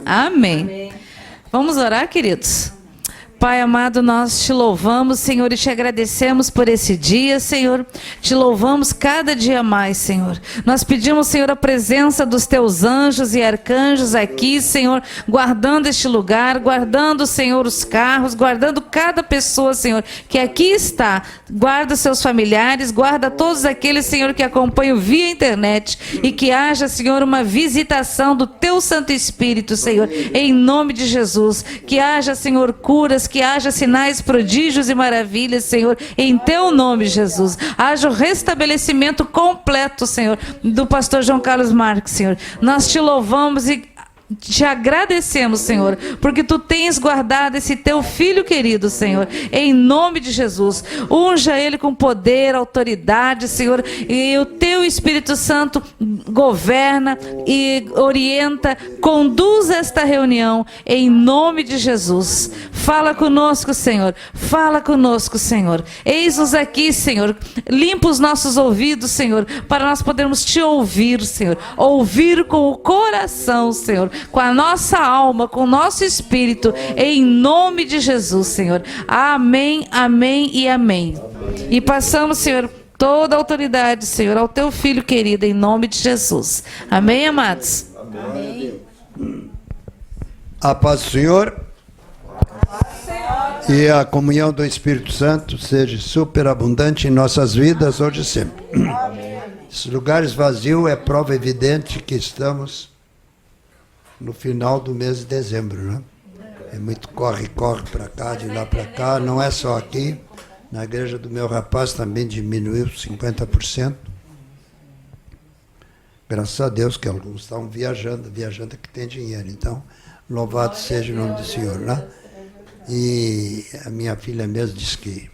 Amém. Amém. Vamos orar, queridos? Pai amado, nós te louvamos, Senhor, e te agradecemos por esse dia, Senhor. Te louvamos cada dia mais, Senhor. Nós pedimos, Senhor, a presença dos teus anjos e arcanjos aqui, Senhor, guardando este lugar, guardando, Senhor, os carros, guardando cada pessoa, Senhor, que aqui está. Guarda seus familiares, guarda todos aqueles, Senhor, que acompanham via internet e que haja, Senhor, uma visitação do teu Santo Espírito, Senhor, em nome de Jesus. Que haja, Senhor, curas, que haja sinais, prodígios e maravilhas, Senhor, em teu nome, Jesus. Haja o restabelecimento completo, Senhor, do pastor João Carlos Marques, Senhor. Nós te louvamos e te agradecemos, Senhor, porque tu tens guardado esse teu filho querido, Senhor, em nome de Jesus. Unja ele com poder, autoridade, Senhor, e o teu Espírito Santo governa e orienta, conduz esta reunião em nome de Jesus. Fala conosco, Senhor, fala conosco, Senhor. Eis-nos aqui, Senhor, limpa os nossos ouvidos, Senhor, para nós podermos te ouvir, Senhor, ouvir com o coração, Senhor, com a nossa alma, com o nosso espírito, em nome de Jesus, Senhor. Amém, amém e amém. E passamos, Senhor, toda a autoridade, Senhor, ao teu filho querido, em nome de Jesus. Amém, amados? Amém. A paz do Senhor e a comunhão do Espírito Santo seja superabundante em nossas vidas, hoje e sempre. Amém. Esses lugares vazios é prova evidente que estamos no final do mês de dezembro, né? É muito corre para cá, de lá para cá, não é só aqui. Na igreja do meu rapaz também diminuiu 50%. Graças a Deus que alguns estão viajando é que tem dinheiro. Então, louvado seja o nome do Senhor, né? E a minha filha mesmo disse que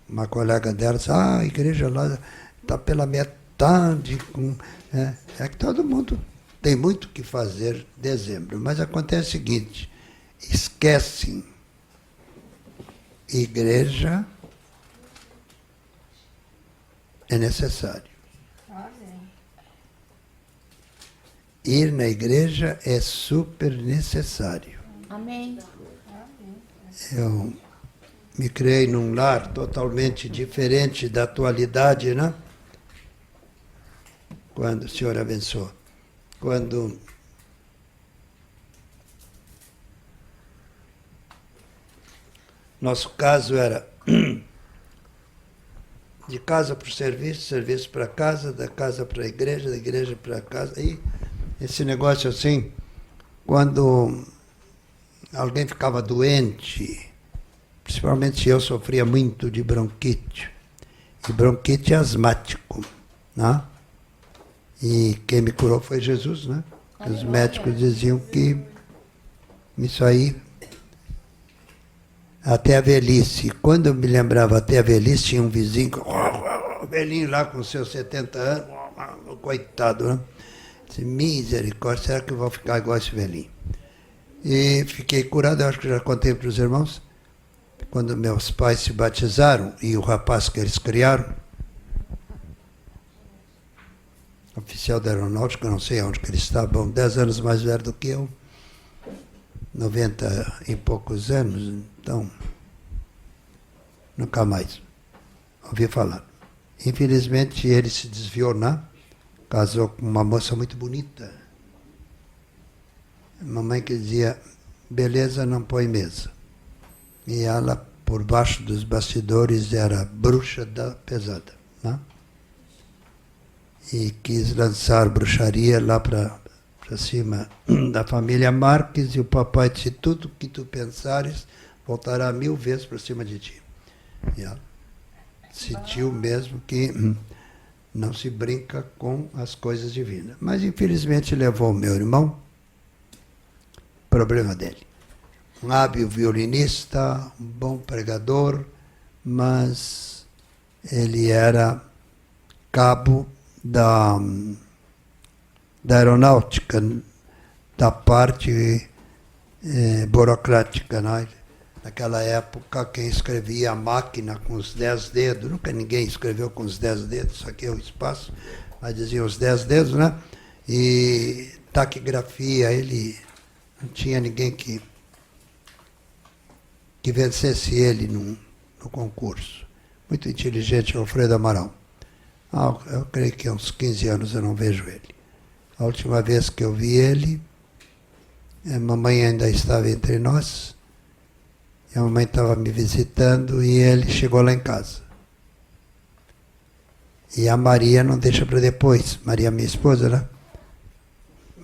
uma colega dela disse, a igreja lá está pela metade. É que todo mundo tem muito o que fazer em dezembro, mas acontece o seguinte, esquecem, igreja é necessário. Ir na igreja é super necessário. Amém. Eu me criei num lar totalmente diferente da atualidade, né? Quando o Senhor abençoou. Quando nosso caso era de casa para o serviço, serviço para casa, da casa para a igreja, da igreja para casa. E esse negócio assim, quando alguém ficava doente, principalmente eu sofria muito de bronquite, e bronquite asmático, né? E quem me curou foi Jesus, né? Os médicos diziam que isso aí até a velhice. Quando eu me lembrava até a velhice, tinha um vizinho, velhinho lá com seus 70 anos, coitado, né? Disse, misericórdia, será que eu vou ficar igual esse velhinho? E fiquei curado, eu acho que já contei para os irmãos, quando meus pais se batizaram e o rapaz que eles criaram, oficial da aeronáutica, não sei onde que ele está, bom, 10 anos mais velho do que eu, 90 e poucos anos, então, nunca mais ouvi falar. Infelizmente, ele se desviou, né? Casou com uma moça muito bonita. Mamãe que dizia, beleza não põe mesa. E ela, por baixo dos bastidores, era bruxa da pesada, né? E quis lançar bruxaria lá para cima da família Marques, e o papai disse, tudo que tu pensares voltará 1000 vezes para cima de ti. E ela sentiu mesmo que não se brinca com as coisas divinas. Mas infelizmente levou o meu irmão, problema dele. Um hábil violinista, um bom pregador, mas ele era cabo da aeronáutica, da parte burocrática, né? Naquela época, quem escrevia a máquina com os 10 dedos, nunca ninguém escreveu com os 10 dedos, isso aqui é o espaço, mas dizia os 10 dedos, né? E taquigrafia, ele Não tinha ninguém que vencesse ele no concurso. Muito inteligente, Alfredo Amaral. Eu creio que há uns 15 anos eu não vejo ele. A última vez que eu vi ele, a mamãe ainda estava entre nós, e a mamãe estava me visitando e ele chegou lá em casa. E a Maria não deixa para depois. Maria, minha esposa, né?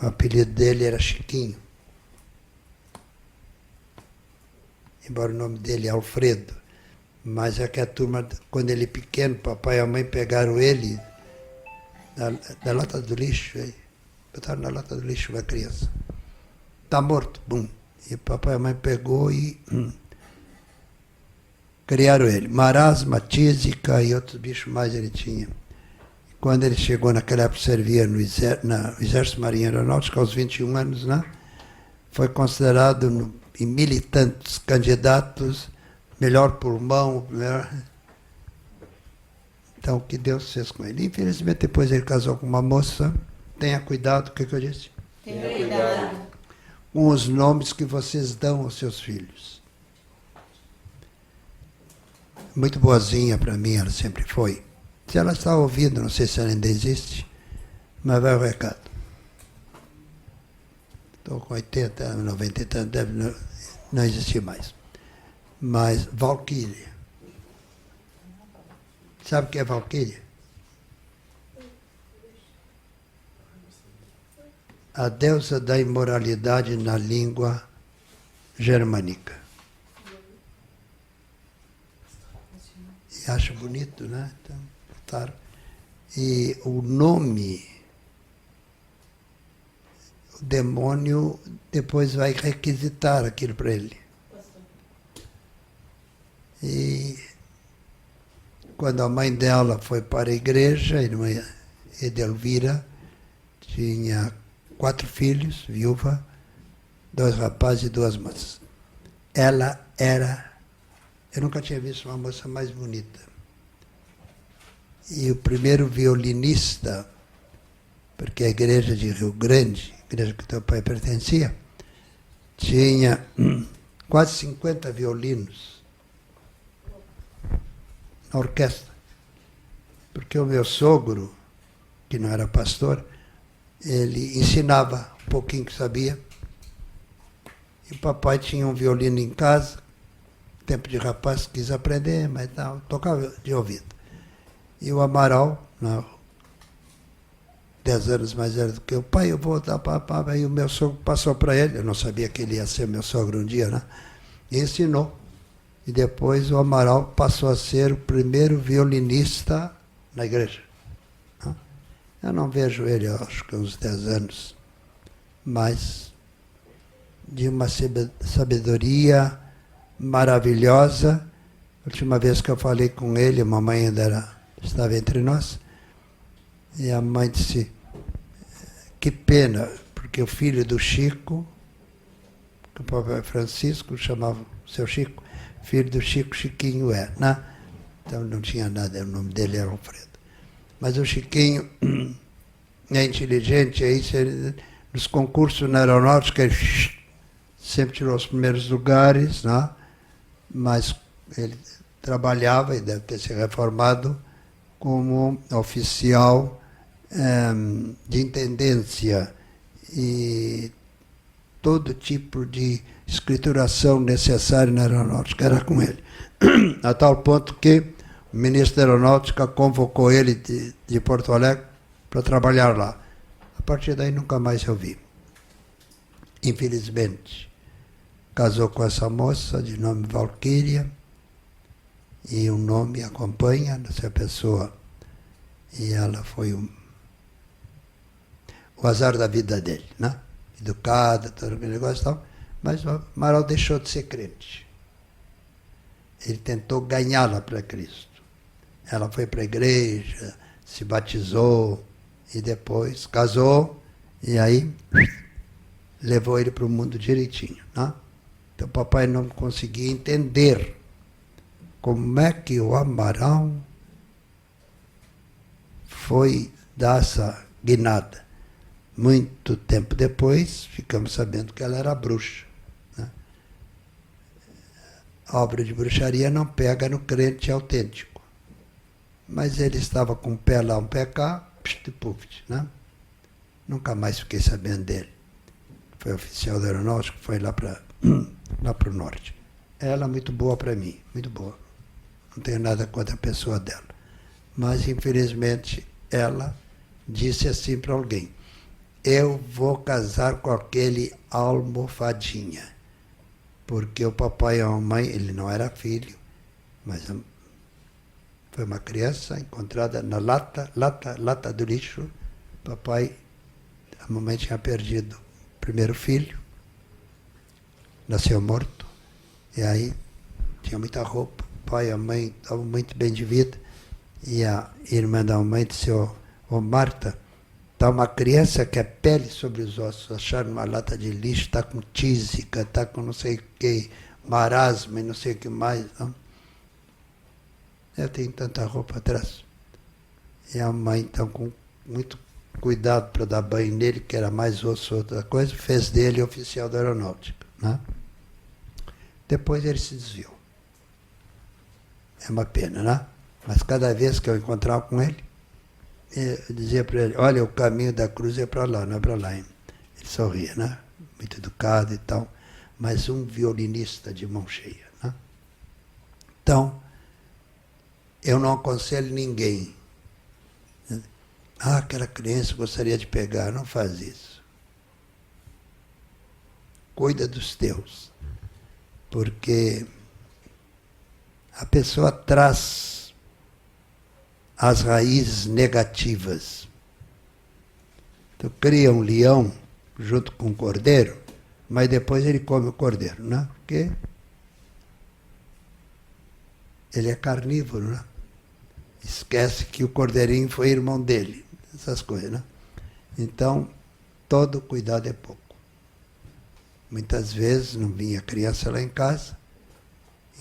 O apelido dele era Chiquinho. Embora o nome dele é Alfredo. Mas é que a turma, quando ele pequeno, papai e a mãe pegaram ele da lata do lixo. Botaram na lata do lixo uma criança. Está morto, bum. E papai e a mãe pegou e criaram ele. Marasma, tísica e outros bichos mais ele tinha. Quando ele chegou naquela época, servia no Exército Marinha Aeronáutica, aos 21 anos, né? Foi considerado em 1.000 e tantos candidatos, melhor pulmão, melhor... Então, o que Deus fez com ele? Infelizmente, depois ele casou com uma moça. Tenha cuidado, o que eu disse? Tenha cuidado. Com os nomes que vocês dão aos seus filhos. Muito boazinha para mim, ela sempre foi. Se ela está ouvindo, não sei se ela ainda existe, mas vai o recado. Estou com 80, 90 e tanto, deve não existir mais. Mas Valquíria. Sabe o que é Valquíria? A deusa da imoralidade na língua germânica. E acho bonito, né? Então, botaram. E o nome, o demônio depois vai requisitar aquilo para ele. E quando a mãe dela foi para a igreja, a irmã Edelvira tinha 4 filhos, viúva, 2 rapazes e 2 moças. Ela era... Eu nunca tinha visto uma moça mais bonita. E o primeiro violinista, porque a igreja de Rio Grande, a igreja que teu pai pertencia, tinha quase 50 violinos na orquestra. Porque o meu sogro, que não era pastor, ele ensinava um pouquinho que sabia. E o papai tinha um violino em casa, tempo de rapaz, quis aprender, mas não, tocava de ouvido. E o Amaral, 10 anos mais velho do que eu, pai, eu vou dar papá, e o meu sogro passou para ele, eu não sabia que ele ia ser meu sogro um dia, né? E ensinou. E depois o Amaral passou a ser o primeiro violinista na igreja. Eu não vejo ele, acho que uns 10 anos, mas de uma sabedoria maravilhosa. A última vez que eu falei com ele, a mamãe ainda estava entre nós, e a mãe disse, que pena, porque o filho do Chico, que o papai Francisco chamava o seu Chico, filho do Chico, Chiquinho é, né? Então não tinha nada, o nome dele era Alfredo. Mas o Chiquinho é inteligente, aí nos concursos na aeronáutica ele sempre tirou os primeiros lugares, né? Mas ele trabalhava, e deve ter se reformado, como oficial de intendência e todo tipo de escrituração necessária na aeronáutica era com ele. A tal ponto que o ministro da Aeronáutica convocou ele de Porto Alegre para trabalhar lá. A partir daí nunca mais eu vi. Infelizmente, casou com essa moça de nome Valquíria, e o nome acompanha essa pessoa. E ela foi o azar da vida dele, né? Educada, todo aquele negócio e tal. Mas o Amaral deixou de ser crente. Ele tentou ganhá-la para Cristo. Ela foi para a igreja, se batizou e depois casou, e aí levou ele para o mundo direitinho, né? Então o papai não conseguia entender como é que o Amaral foi dar essa guinada. Muito tempo depois, ficamos sabendo que ela era bruxa. Né? A obra de bruxaria não pega no crente autêntico. Mas ele estava com um pé lá, um pé cá, pft, né? Nunca mais fiquei sabendo dele. Foi oficial da aeronáutica, foi lá para o norte. Ela muito boa para mim, muito boa. Não tenho nada contra a pessoa dela. Mas, infelizmente, ela disse assim para alguém: eu vou casar com aquele almofadinha. Porque o papai e a mamãe, ele não era filho, mas foi uma criança encontrada na lata do lixo. Papai, a mamãe tinha perdido o primeiro filho, nasceu morto, e aí tinha muita roupa. O pai e a mãe estavam muito bem de vida, e a irmã da mamãe disse: ô Marta, está uma criança que é pele sobre os ossos, acharam uma lata de lixo, está com tísica, está com não sei o que, marasma e não sei o que mais. Não? Eu tenho tanta roupa atrás. E a mãe, então, com muito cuidado para dar banho nele, que era mais osso, outra coisa, fez dele oficial da aeronáutica. Né? Depois ele se desviou. É uma pena, né? Mas cada vez que eu encontrava com ele, eu dizia para ele: olha, o caminho da cruz é para lá, não é para lá. Hein? Ele sorria, né? Muito educado e tal, mas um violinista de mão cheia. Né? Então, eu não aconselho ninguém. Aquela criança gostaria de pegar. Não faz isso. Cuida dos teus. Porque a pessoa traz as raízes negativas. Tu cria um leão junto com um cordeiro, mas depois ele come o cordeiro, né? Porque ele é carnívoro, né? Esquece que o cordeirinho foi irmão dele. Essas coisas, né? Então, todo cuidado é pouco. Muitas vezes não vinha criança lá em casa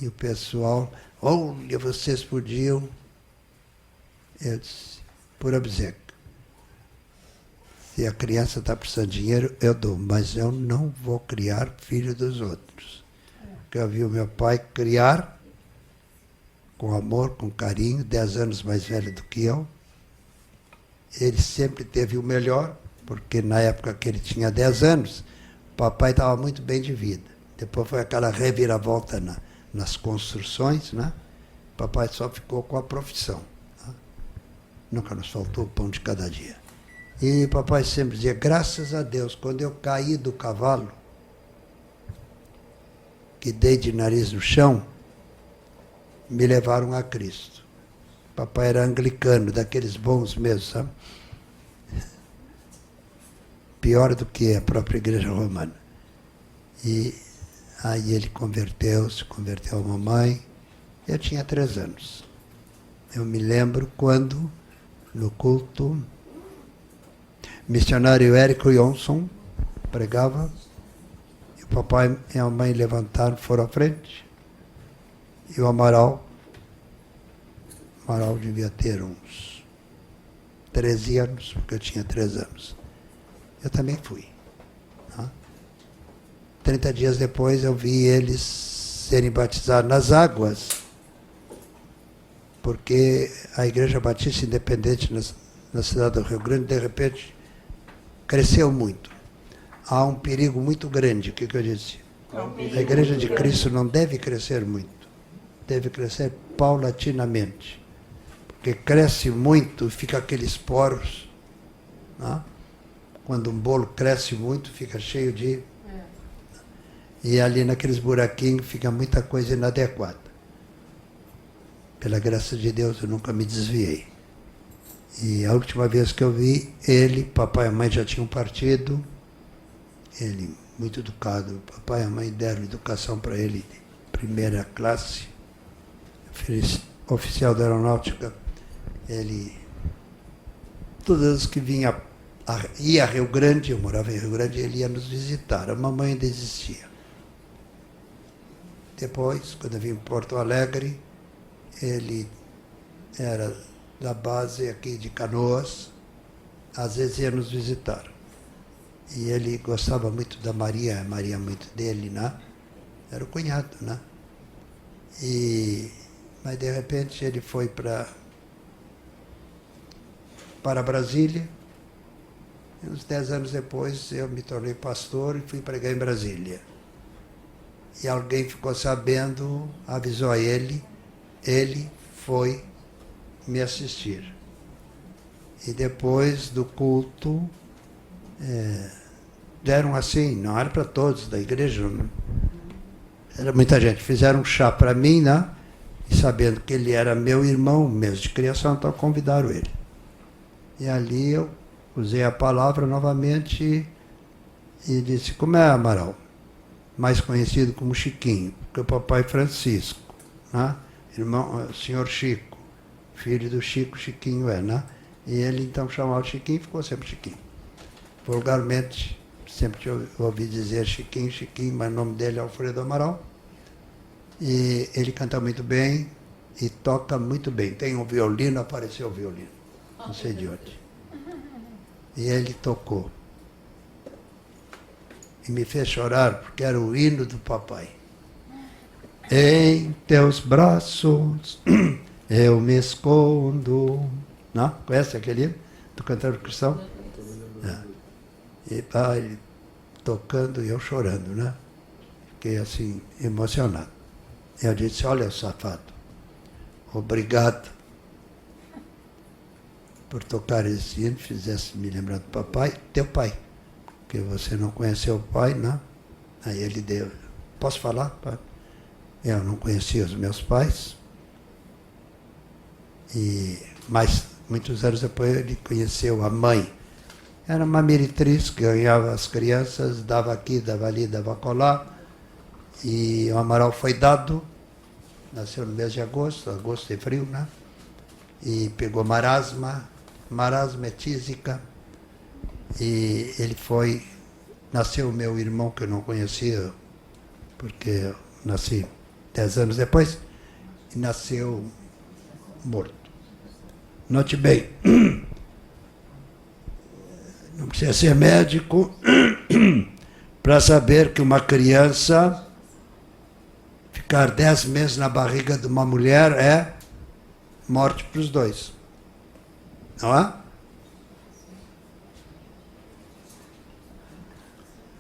e o pessoal: olha, vocês podiam. Eu disse: por obséquio. Se a criança está precisando de dinheiro, eu dou, mas eu não vou criar filho dos outros. Porque eu vi o meu pai criar com amor, com carinho, 10 anos mais velho do que eu. Ele sempre teve o melhor, porque na época que ele tinha 10 anos, o papai estava muito bem de vida. Depois foi aquela reviravolta nas construções, né? O papai só ficou com a profissão. Né? Nunca nos faltou o pão de cada dia. E o papai sempre dizia: graças a Deus, quando eu caí do cavalo, que dei de nariz no chão, me levaram a Cristo. Papai era anglicano, daqueles bons mesmo, sabe? Pior do que a própria igreja romana. E aí ele se converteu a mamãe. Eu tinha 3 anos. Eu me lembro quando, no culto, o missionário Érico Johnson pregava, e o papai e a mãe levantaram, foram à frente, e o Amaral devia ter uns 13 anos, porque eu tinha 3 anos. Eu também fui. Né? 30 dias depois eu vi eles serem batizados nas águas, porque a Igreja Batista Independente na cidade do Rio Grande, de repente, cresceu muito. Há um perigo muito grande. O que eu disse? A Igreja de Cristo não deve crescer muito. Deve crescer paulatinamente. Porque cresce muito, fica aqueles poros. Né? Quando um bolo cresce muito, fica cheio de... E ali naqueles buraquinhos fica muita coisa inadequada. Pela graça de Deus, eu nunca me desviei. E a última vez que eu vi ele, papai e a mãe já tinham partido. Ele, muito educado, papai e a mãe deram educação para ele de primeira classe. Oficial da aeronáutica. Ele, todas as que ia a Rio Grande, eu morava em Rio Grande, ele ia nos visitar. A mamãe ainda existia. Depois, quando eu vim para Porto Alegre, ele era da base aqui de Canoas, às vezes ia nos visitar. E ele gostava muito da Maria, a Maria muito dele, né? Era o cunhado, né? Mas de repente ele foi para Brasília. E uns 10 anos depois eu me tornei pastor e fui pregar em Brasília. E alguém ficou sabendo, avisou a ele foi me assistir. E depois do culto, deram assim, não era para todos da igreja, não. Era muita gente. Fizeram um chá para mim, né? E sabendo que ele era meu irmão, mesmo de criação, então convidaram ele. E ali eu usei a palavra novamente e disse, como é, Amaral? Mais conhecido como Chiquinho, porque o papai Francisco, né? Irmão, senhor Chico, filho do Chico, Chiquinho né? E ele então chamava Chiquinho e ficou sempre Chiquinho. Vulgarmente, sempre ouvi dizer Chiquinho, Chiquinho, mas o nome dele é Alfredo Amaral. E ele canta muito bem e toca muito bem. Tem um violino, apareceu o violino, não sei de onde. E ele tocou. E me fez chorar, porque era o hino do papai. Em teus braços eu me escondo. Não? Conhece aquele hino do cantor cristão? E ele tocando e eu chorando, né? Fiquei assim, emocionado. Eu disse, olha, safado, obrigado por tocar esse hino, fizesse me lembrar do papai, teu pai, porque você não conheceu o pai, né? Aí ele deu, posso falar, pai? Eu não conhecia os meus pais, mas muitos anos depois ele conheceu a mãe. Era uma meretriz que ganhava as crianças, dava aqui, dava ali, dava acolá. E o Amaral foi dado, nasceu no mês de agosto é frio, né? E pegou marasma é tísica. E ele nasceu meu irmão que eu não conhecia, porque eu nasci 10 anos depois, e nasceu morto. Note bem, não precisa ser médico para saber que uma criança ficar 10 meses na barriga de uma mulher é morte para os dois. Não é?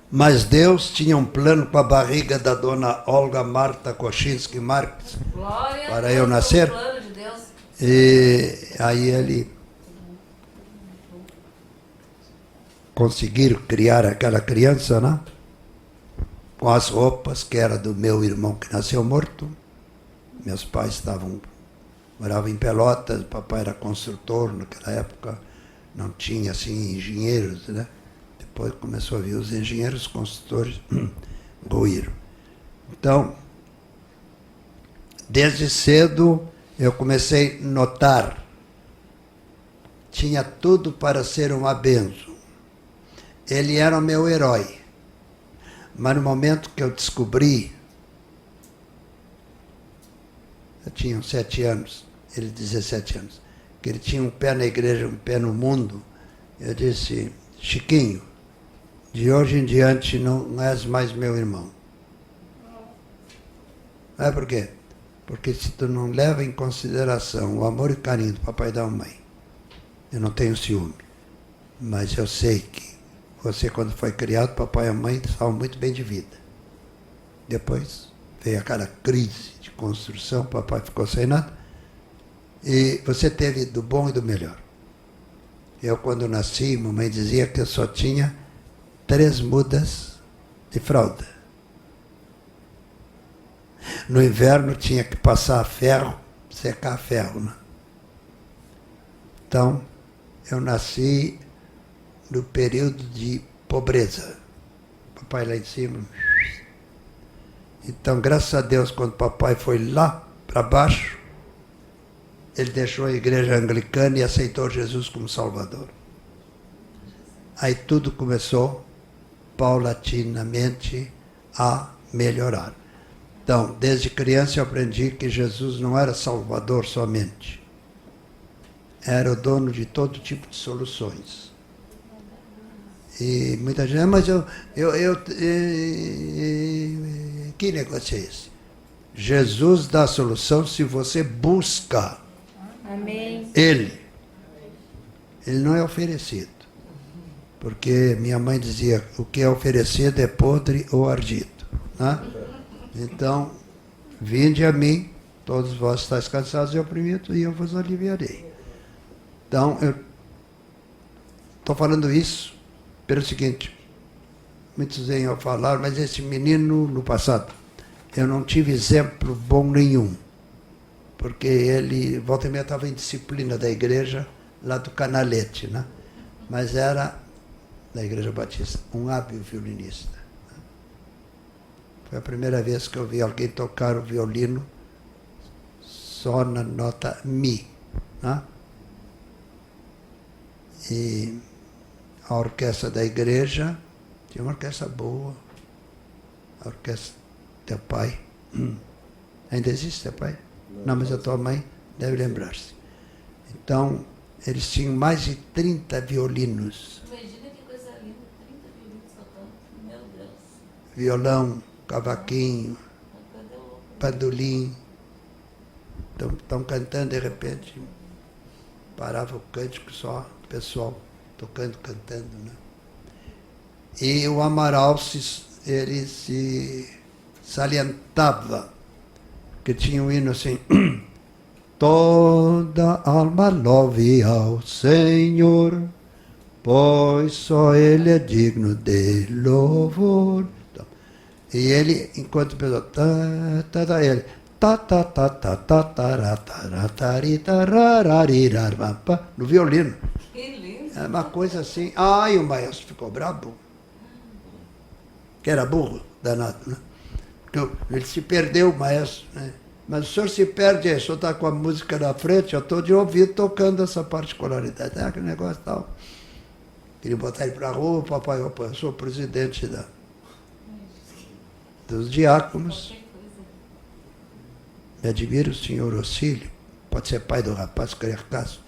Mas Deus tinha um plano com a barriga da dona Olga Marta Kochinski Marques para eu nascer. Plano de Deus. E aí ele conseguiram criar aquela criança, né? Com as roupas que era do meu irmão que nasceu morto. Meus pais moravam em Pelotas, o papai era construtor naquela época, não tinha assim engenheiros, né? Depois começou a vir os engenheiros, construtores, ruíram. Então, desde cedo eu comecei a notar, tinha tudo para ser uma bênção. Ele era o meu herói. Mas no momento que eu descobri, eu tinha uns 7 anos, ele 17 anos, que ele tinha um pé na igreja, um pé no mundo, eu disse, Chiquinho, de hoje em diante não és mais meu irmão. Não por quê? Porque se tu não leva em consideração o amor e carinho do papai e da mãe, eu não tenho ciúme, mas eu sei que você, quando foi criado, papai e a mãe estavam muito bem de vida. Depois veio aquela crise de construção, papai ficou sem nada, e você teve do bom e do melhor. Eu, quando nasci, mamãe dizia que eu só tinha 3 mudas de fralda. No inverno tinha que passar ferro, secar ferro, né? Então, eu nasci no período de pobreza. Papai lá em cima. Então, graças a Deus, quando papai foi lá para baixo, ele deixou a igreja anglicana e aceitou Jesus como Salvador. Aí tudo começou, paulatinamente, a melhorar. Então, desde criança eu aprendi que Jesus não era Salvador somente. Era o dono de todo tipo de soluções. E muita gente, mas que negócio é esse? Jesus dá a solução se você busca. Amém. Ele não é oferecido. Porque minha mãe dizia, o que é oferecido é podre ou ardido. Né? Então, vinde a mim, todos vós estáis cansados e oprimidos, e eu vos aliviarei. Então, eu estou falando isso pelo seguinte, muitos vêm a falar, mas esse menino, no passado, eu não tive exemplo bom nenhum, porque ele, volta e meia, estava em disciplina da igreja, lá do Canalete, né? Mas era, da Igreja Batista, um hábil violinista. Foi a primeira vez que eu vi alguém tocar o violino só na nota Mi, né? E a orquestra da igreja tinha uma orquestra boa, a orquestra do teu pai. Ainda existe teu pai? Não, mas a tua mãe deve lembrar-se. Então, eles tinham mais de 30 violinos. Imagina que coisa linda, 30 violinos tocando, meu Deus. Violão, cavaquinho, Cadê o bandolim. Estão cantando, de repente, parava o cântico só, o pessoal tocando, cantando, né? E o Amaral, ele se salientava, que tinha um hino assim, toda alma louve ao Senhor, pois só Ele é digno de louvor. Então, e ele, enquanto pessoal, ele, no violino. Que lindo. É uma coisa assim. Ai, o maestro ficou brabo. Que era burro, danado, né? Porque ele se perdeu, o maestro, né? Mas o senhor se perde aí, o senhor está com a música na frente, eu estou de ouvido tocando essa particularidade. Ah, que negócio tal. Queria botar ele para a rua, papai, opa, eu sou o presidente dos diáconos. Me admira o senhor Ocílio, pode ser pai do rapaz, querer caso.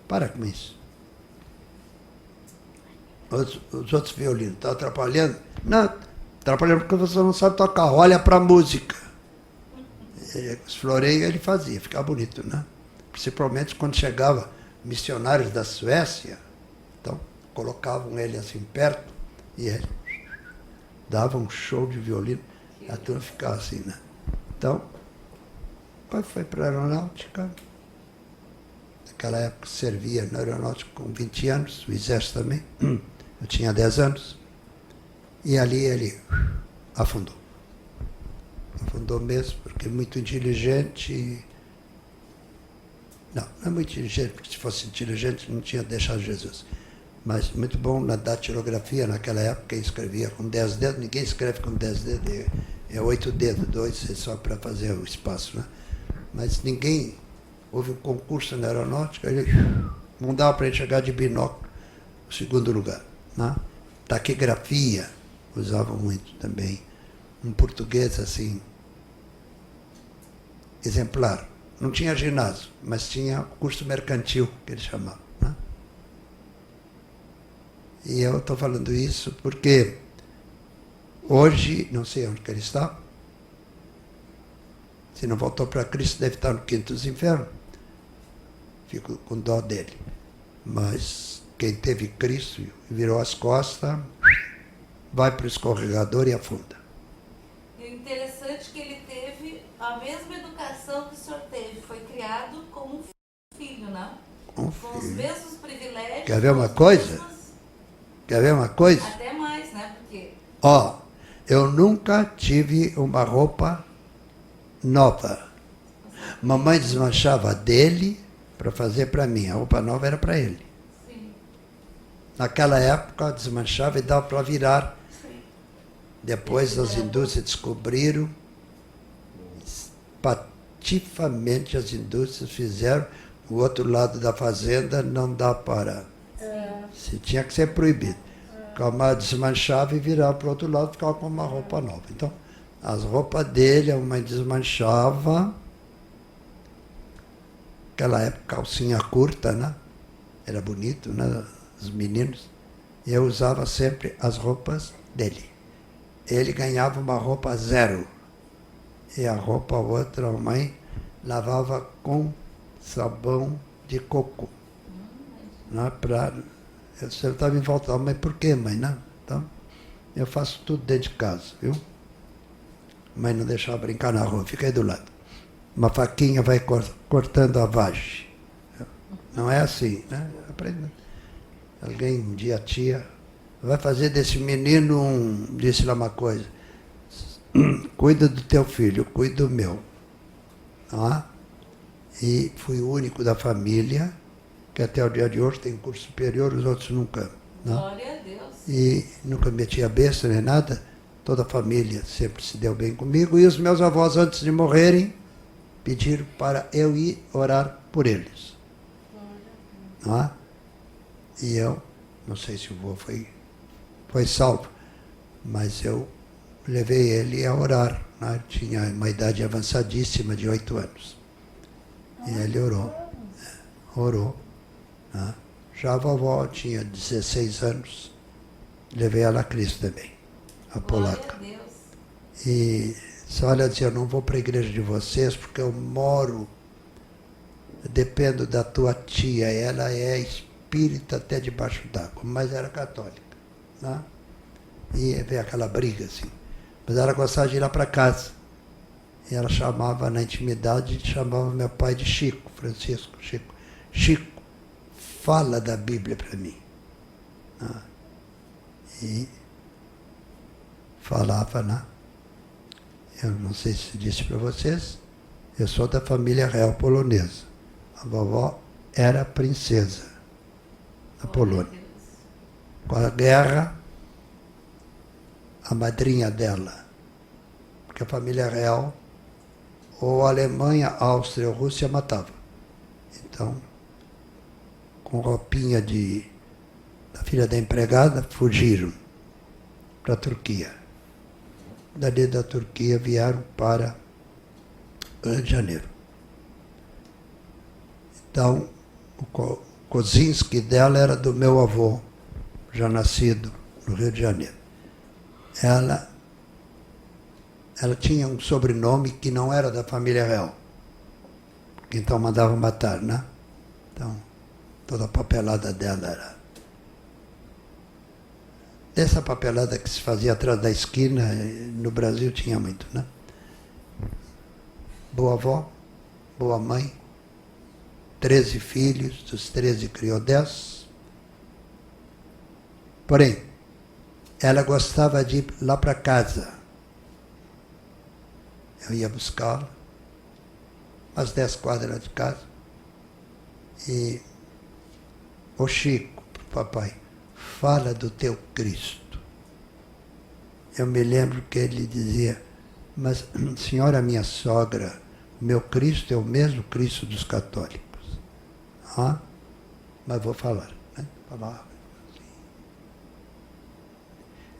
Para com isso. Os outros violinos, estão atrapalhando? Não, atrapalhando porque você não sabe tocar, olha para a música. Os floreios ele fazia, ficava bonito, né? Principalmente quando chegava missionários da Suécia, então colocavam ele assim perto e ele dava um show de violino, a turma ficava assim, né? Então, quando foi para a aeronáutica, naquela época servia na aeronáutica com 20 anos, o exército também, eu tinha 10 anos, e ali ele afundou. Afundou mesmo, porque muito inteligente. Não é muito inteligente, porque se fosse inteligente não tinha deixado Jesus. Mas muito bom na datilografia, naquela época, quem escrevia com 10 dedos, ninguém escreve com 10 dedos, é 8 dedos, 2 é só para fazer o espaço, né? Mas ninguém, houve um concurso na aeronáutica, ele não dava para ele chegar de binóculo, no segundo lugar, né? Taquigrafia, usavam muito também. Um português assim, exemplar. Não tinha ginásio, mas tinha curso mercantil, que ele chamava, né? E eu estou falando isso porque hoje, não sei onde que ele está, se não voltou para Cristo, deve estar no quinto dos infernos. Fico com dó dele. Mas quem teve Cristo e virou as costas, vai para o escorregador e afunda. E o interessante é que ele teve a mesma educação que o senhor teve. Foi criado como um filho, né? Com os mesmos privilégios. Quer ver uma coisa? Quer ver uma coisa? Até mais, né? Porque... Ó, eu nunca tive uma roupa nova. Mamãe desmanchava dele para fazer para mim. A roupa nova era para ele. Sim. Naquela época, desmanchava e dava para virar. Sim. Depois as indústrias descobriram, patifamente as indústrias fizeram, o outro lado da fazenda não dá para. Se tinha que ser proibido. Ficava desmanchava e virava para o outro lado, ficava com uma roupa nova. Então, as roupas dele, a mãe desmanchava. Naquela época, calcinha curta, né? Era bonito, né? Os meninos. Eu usava sempre as roupas dele. Ele ganhava uma roupa 0. E a roupa outra, a mãe lavava com sabão de coco. Né, eu sempre estava em volta, mas por que, mãe? Não? Então, eu faço tudo dentro de casa, viu? Mãe não deixava brincar na rua, fica aí do lado. Uma faquinha vai cortando a vagem. Não é assim, né? Aprenda. Alguém, um dia a tia, vai fazer desse menino disse lá uma coisa. Cuida do teu filho, cuida do meu. Ah, e fui o único da família, que até o dia de hoje tem curso superior, os outros nunca. Não? Glória a Deus. E nunca meti a besta nem nada. Toda a família sempre se deu bem comigo. E os meus avós, antes de morrerem, pediram para eu ir orar por eles. Não é? E eu, não sei se o vô foi salvo, mas eu levei ele a orar. Né? Tinha uma idade avançadíssima de 8 anos. E ele orou. Orou. Né? Já a vovó tinha 16 anos. Levei ela a Cristo também, a polaca. E só ela dizia, eu não vou para a igreja de vocês porque eu moro, dependo da tua tia, ela é espírita até debaixo d'água, mas era católica. Né? E veio aquela briga assim. Mas ela gostava de ir lá para casa. E ela chamava, na intimidade, chamava meu pai de Chico, Francisco, Chico. Chico, fala da Bíblia para mim. Né? E falava, né? Eu não sei se disse para vocês, eu sou da família real polonesa. A vovó era princesa da Polônia. Com a guerra, a madrinha dela, porque a família real, ou a Alemanha, a Áustria ou a Rússia matava. Então, com roupinha da filha da empregada, fugiram para a Turquia. Dali da Turquia vieram para Rio de Janeiro. Então, o Kozinski dela era do meu avô, já nascido no Rio de Janeiro. Ela tinha um sobrenome que não era da família real, que então mandava matar, né? Então, toda a papelada dela era essa papelada que se fazia atrás da esquina, no Brasil tinha muito, né? Boa avó, boa mãe, 13 filhos, dos 13 criou 10. Porém, ela gostava de ir lá para casa. Eu ia buscá-la, umas 10 quadras de casa, e o Chico, pro papai, fala do teu Cristo. Eu me lembro que ele dizia, mas senhora minha sogra, o meu Cristo é o mesmo Cristo dos católicos. Ah, mas vou falar, né? Falava.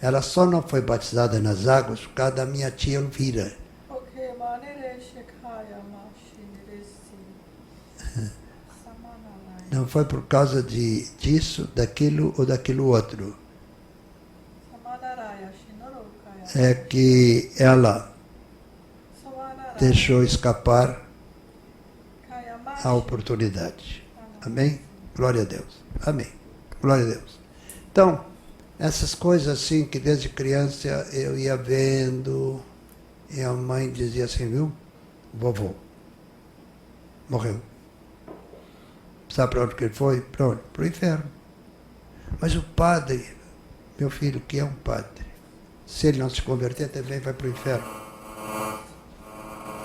Ela só não foi batizada nas águas por causa da minha tia Elvira. Não foi por causa disso, daquilo ou daquilo outro. É que ela deixou escapar a oportunidade. Amém? Glória a Deus. Amém. Glória a Deus. Então, essas coisas assim que desde criança eu ia vendo, e a mãe dizia assim, viu? Vovô morreu. Sabe para onde que ele foi? Para onde? Para o inferno. Mas o padre, meu filho, que é um padre, se ele não se converter, também vai para o inferno.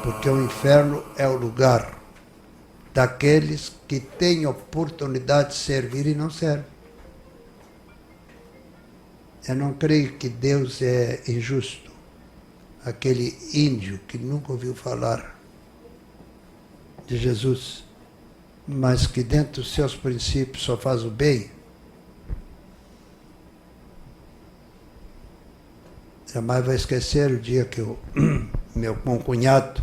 Porque o inferno é o lugar daqueles que têm oportunidade de servir e não servem. Eu não creio que Deus é injusto. Aquele índio que nunca ouviu falar de Jesus, mas que dentro dos seus princípios só faz o bem, jamais vai esquecer o dia que meu concunhado,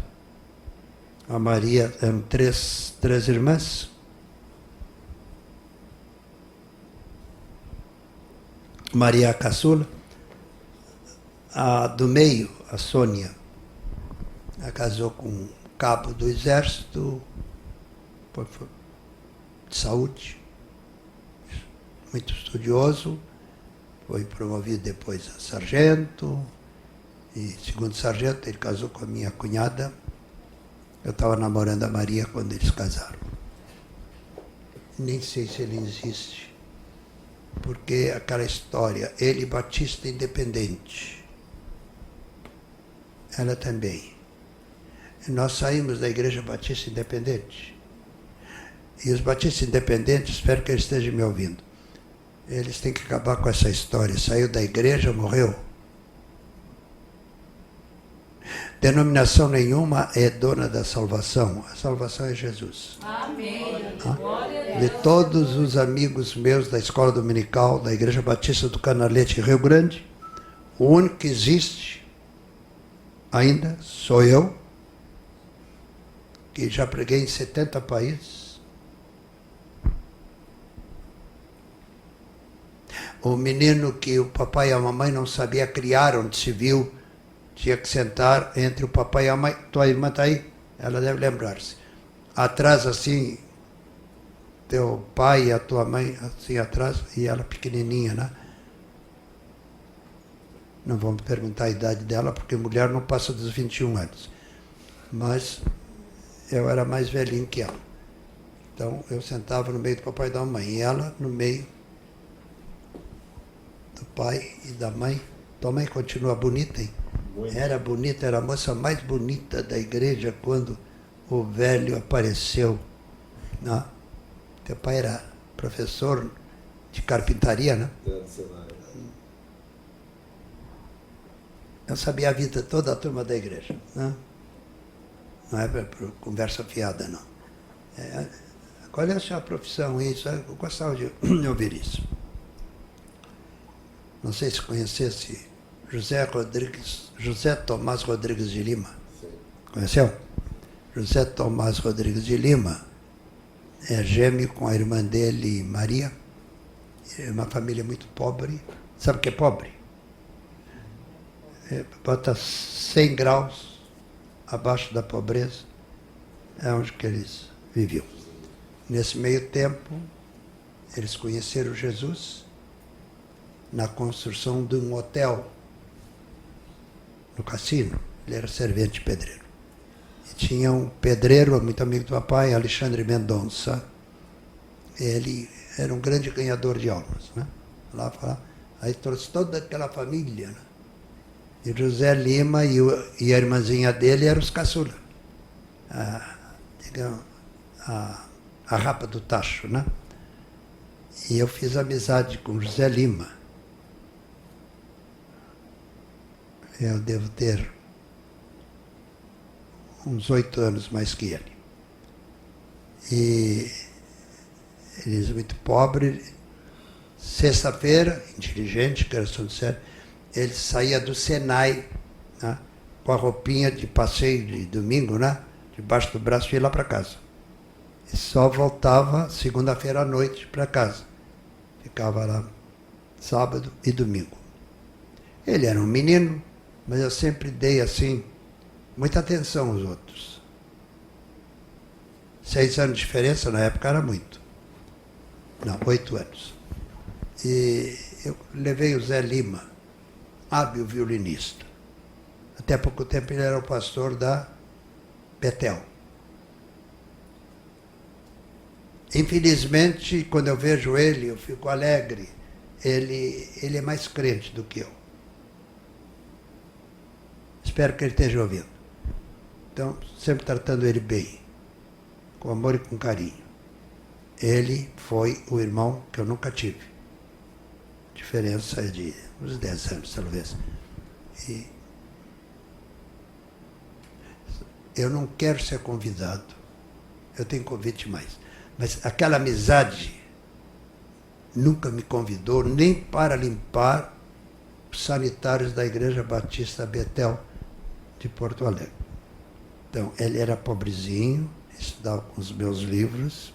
a Maria, eram três irmãs, Maria a caçula. A do meio, a Sônia, ela casou com um cabo do exército de saúde, muito estudioso, foi promovido depois a sargento, e segundo sargento ele casou com a minha cunhada. Eu estava namorando a Maria quando eles casaram. Nem sei se ele existe, porque aquela história, ele batista independente, ela também. Nós saímos da Igreja Batista Independente. E os batistas independentes, espero que eles estejam me ouvindo, eles têm que acabar com essa história. Saiu da igreja, morreu. Denominação nenhuma é dona da salvação. A salvação é Jesus. Amém. De todos os amigos meus da escola dominical, da Igreja Batista do Canalete, Rio Grande, o único que existe ainda sou eu, que já preguei em 70 países. O menino que o papai e a mamãe não sabia criar, onde se viu, tinha que sentar entre o papai e a mãe. Tua irmã está aí? Ela deve lembrar-se. Atrás, assim, teu pai e a tua mãe, assim atrás, e ela pequenininha, né? Não vamos perguntar a idade dela, porque mulher não passa dos 21 anos. Mas eu era mais velhinho que ela. Então, eu sentava no meio do papai e da mãe, e ela no meio do pai e da mãe. Tua mãe continua bonita, hein? Era bonita, era a moça mais bonita da igreja quando o velho apareceu. Né? Teu pai era professor de carpintaria, né? Eu sabia a vida de toda a turma da igreja. Né? Não é para conversa fiada, não. Qual é a sua profissão? Isso, eu gostava de ouvir isso. Não sei se conhecesse José Tomás Rodrigues de Lima. Sim. Conheceu? José Tomás Rodrigues de Lima é gêmeo com a irmã dele, Maria. É uma família muito pobre. Sabe o que é pobre? Bota 100 graus abaixo da pobreza. É onde que eles viviam. Nesse meio tempo, eles conheceram Jesus na construção de um hotel no cassino. Ele era servente pedreiro. E tinha um pedreiro, muito amigo do papai, Alexandre Mendonça. Ele era um grande ganhador de almas. Né? Aí trouxe toda aquela família. Né? E José Lima e a irmãzinha dele eram os caçula. A rapa do tacho. Né? E eu fiz amizade com José Lima. Eu devo ter uns 8 anos mais que ele. E ele é muito pobre. Sexta-feira, inteligente, que era só sério, ele saía do Senai, né, com a roupinha de passeio de domingo, né, debaixo do braço, e ia lá para casa. E só voltava segunda-feira à noite para casa. Ficava lá sábado e domingo. Ele era um menino, mas eu sempre dei, assim, muita atenção aos outros. 6 anos de diferença, na época era muito. Não, 8 anos. E eu levei o Zé Lima, hábil violinista. Até pouco tempo ele era o pastor da Betel. Infelizmente, quando eu vejo ele, eu fico alegre. Ele é mais crente do que eu. Espero que ele esteja ouvindo. Então, sempre tratando ele bem, com amor e com carinho. Ele foi o irmão que eu nunca tive. Diferença de uns 10 anos, talvez. E eu não quero ser convidado. Eu tenho convite mais. Mas aquela amizade nunca me convidou nem para limpar os sanitários da Igreja Batista Betel de Porto Alegre. Então, ele era pobrezinho, estudava com os meus livros,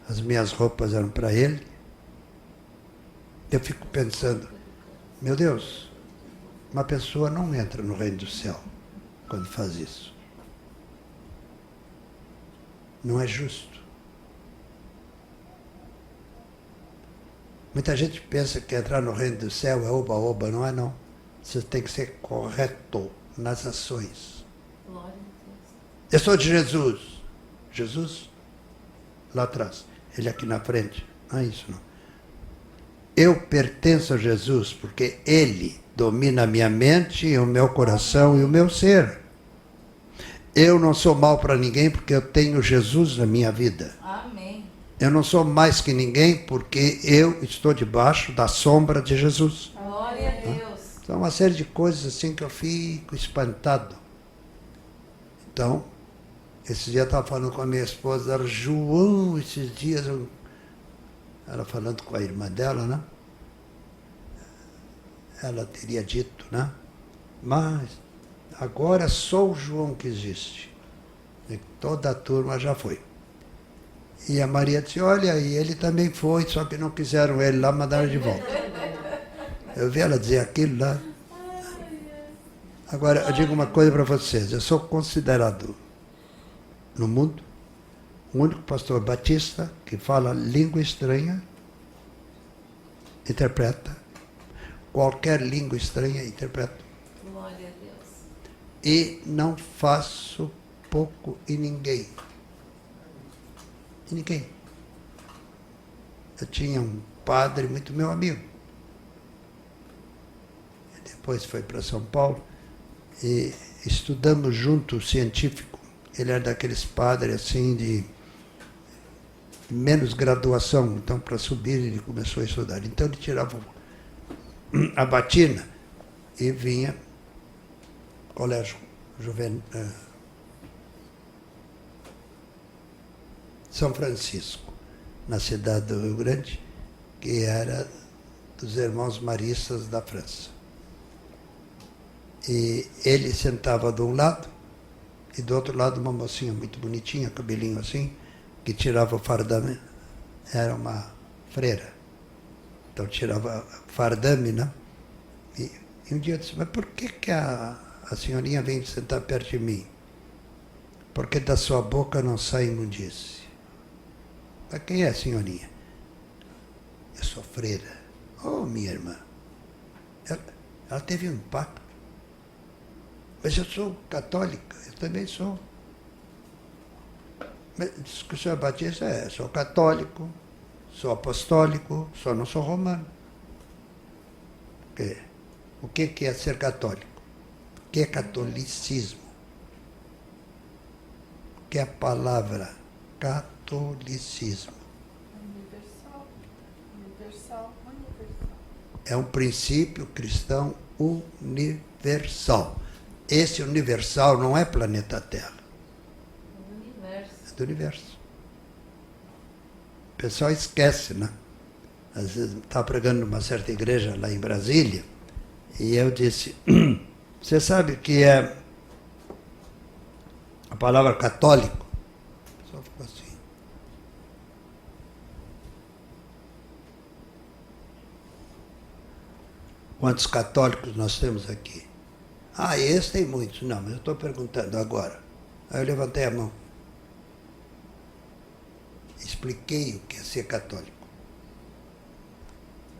as minhas roupas eram para ele, Eu fico pensando, meu Deus, uma pessoa não entra no reino do céu quando faz isso. Não é justo. Muita gente pensa que entrar no reino do céu é oba-oba, não é não. Você tem que ser correto nas ações. Eu sou de Jesus. Jesus, lá atrás. Ele aqui na frente. Não é isso não. Eu pertenço a Jesus porque Ele domina a minha mente, o meu coração e o meu ser. Eu não sou mal para ninguém porque eu tenho Jesus na minha vida. Amém. Eu não sou mais que ninguém porque eu estou debaixo da sombra de Jesus. Glória a Deus. Então, uma série de coisas assim que eu fico espantado. Então, esse dia eu estava falando com a minha esposa, era João, esses dias, ela falando com a irmã dela, né? Ela teria dito, né? Mas agora só o João que existe. E toda a turma já foi. E a Maria disse, olha, e ele também foi, só que não quiseram ele lá, mandaram de volta. Eu vi ela dizer aquilo lá. Agora, eu digo uma coisa para vocês, eu sou considerado no mundo o único pastor batista que fala língua estranha, interpreta. Qualquer língua estranha, interpreta. Glória a Deus. E não faço pouco em ninguém. Em ninguém. Eu tinha um padre muito meu amigo. Depois foi para São Paulo e estudamos junto o científico. Ele era daqueles padres assim de menos graduação, então para subir ele começou a estudar. Então ele tirava a batina e vinha colégio São Francisco, na cidade do Rio Grande, que era dos irmãos maristas da França. E ele sentava de um lado, e do outro lado uma mocinha muito bonitinha, cabelinho assim, que tirava o fardame, era uma freira. Então tirava fardame, né? E um dia eu disse, mas por que a senhorinha vem sentar perto de mim? Porque da sua boca não sai imundície. Mas quem é a senhorinha? Eu sou freira. Oh, minha irmã. Ela teve um impacto. Mas eu sou católica, eu também sou. Mas diz que o senhor é batista? Sou católico, sou apostólico, só não sou romano. O que é ser católico? O que é catolicismo? O que é a palavra catolicismo? Universal. É um princípio cristão universal. Esse universal não é planeta Terra. É do universo. O pessoal esquece, né? Às vezes estava pregando numa certa igreja lá em Brasília, e eu disse, você sabe o que é a palavra católico? O pessoal ficou assim. Quantos católicos nós temos aqui? Ah, esse tem muitos. Não, mas eu estou perguntando agora. Aí eu levantei a mão. Expliquei o que é ser católico.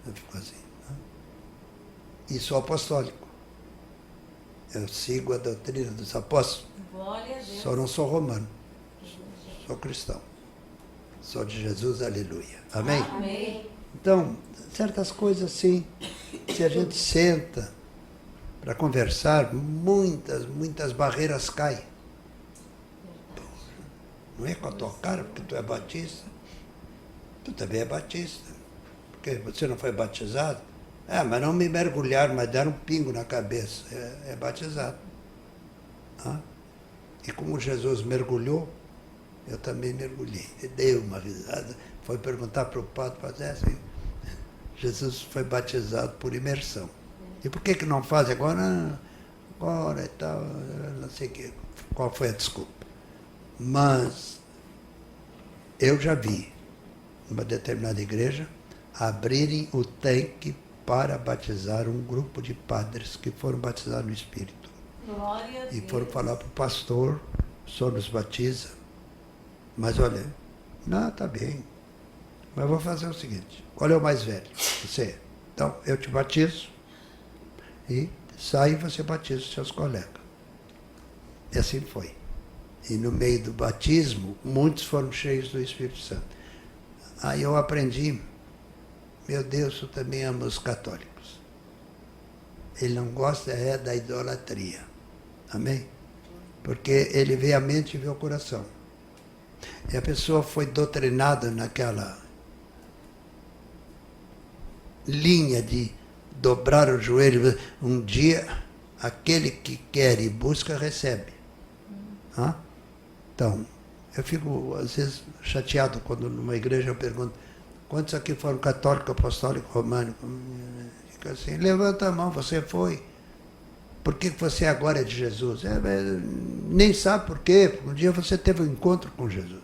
Eu fico assim. Né? E sou apostólico. Eu sigo a doutrina dos apóstolos. Glória a Deus. Só não sou romano. Sou cristão. Sou de Jesus, aleluia. Amém? Amém. Então, certas coisas assim, se a gente senta para conversar, muitas barreiras caem. Não é com a tua cara, porque tu é batista. Tu também é batista. Porque você não foi batizado. Mas não me mergulharam, mas deram um pingo na cabeça. É batizado. E como Jesus mergulhou, eu também mergulhei. E dei uma risada. Foi perguntar para o padre, assim, Jesus foi batizado por imersão. E por que não faz agora? Agora e tal, não sei qual foi a desculpa. Mas eu já vi, numa determinada igreja, abrirem o tanque para batizar um grupo de padres que foram batizados no Espírito. Glória a Deus. E foram falar para o pastor, o senhor nos batiza. Mas olha, não, tá bem. Mas vou fazer o seguinte, qual é o mais velho? Você. Então, eu te batizo e sai e você batiza os seus colegas. E assim foi. E no meio do batismo, muitos foram cheios do Espírito Santo. Aí eu aprendi, meu Deus, eu também amo os católicos. Ele não gosta da idolatria. Amém? Porque ele vê a mente e vê o coração. E a pessoa foi doutrinada naquela linha de dobrar o joelho. Um dia, aquele que quer e busca, recebe. Então, eu fico, às vezes, chateado quando numa igreja eu pergunto, quantos aqui foram católico, apostólico, românico? Fica assim, levanta a mão, você foi. Por que você agora é de Jesus? Nem sabe por quê. Um dia você teve um encontro com Jesus.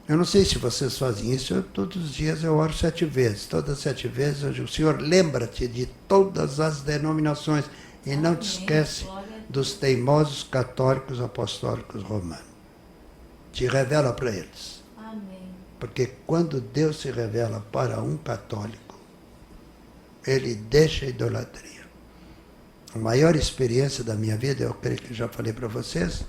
Eu não sei se vocês fazem isso, todos os dias eu oro 7 vezes. Todas as 7 vezes eu digo, Senhor, lembra-te de todas as denominações e não te esquece dos teimosos católicos apostólicos romanos. Te revela para eles. Amém. Porque quando Deus se revela para um católico, ele deixa a idolatria. A maior experiência da minha vida, eu creio que já falei para vocês,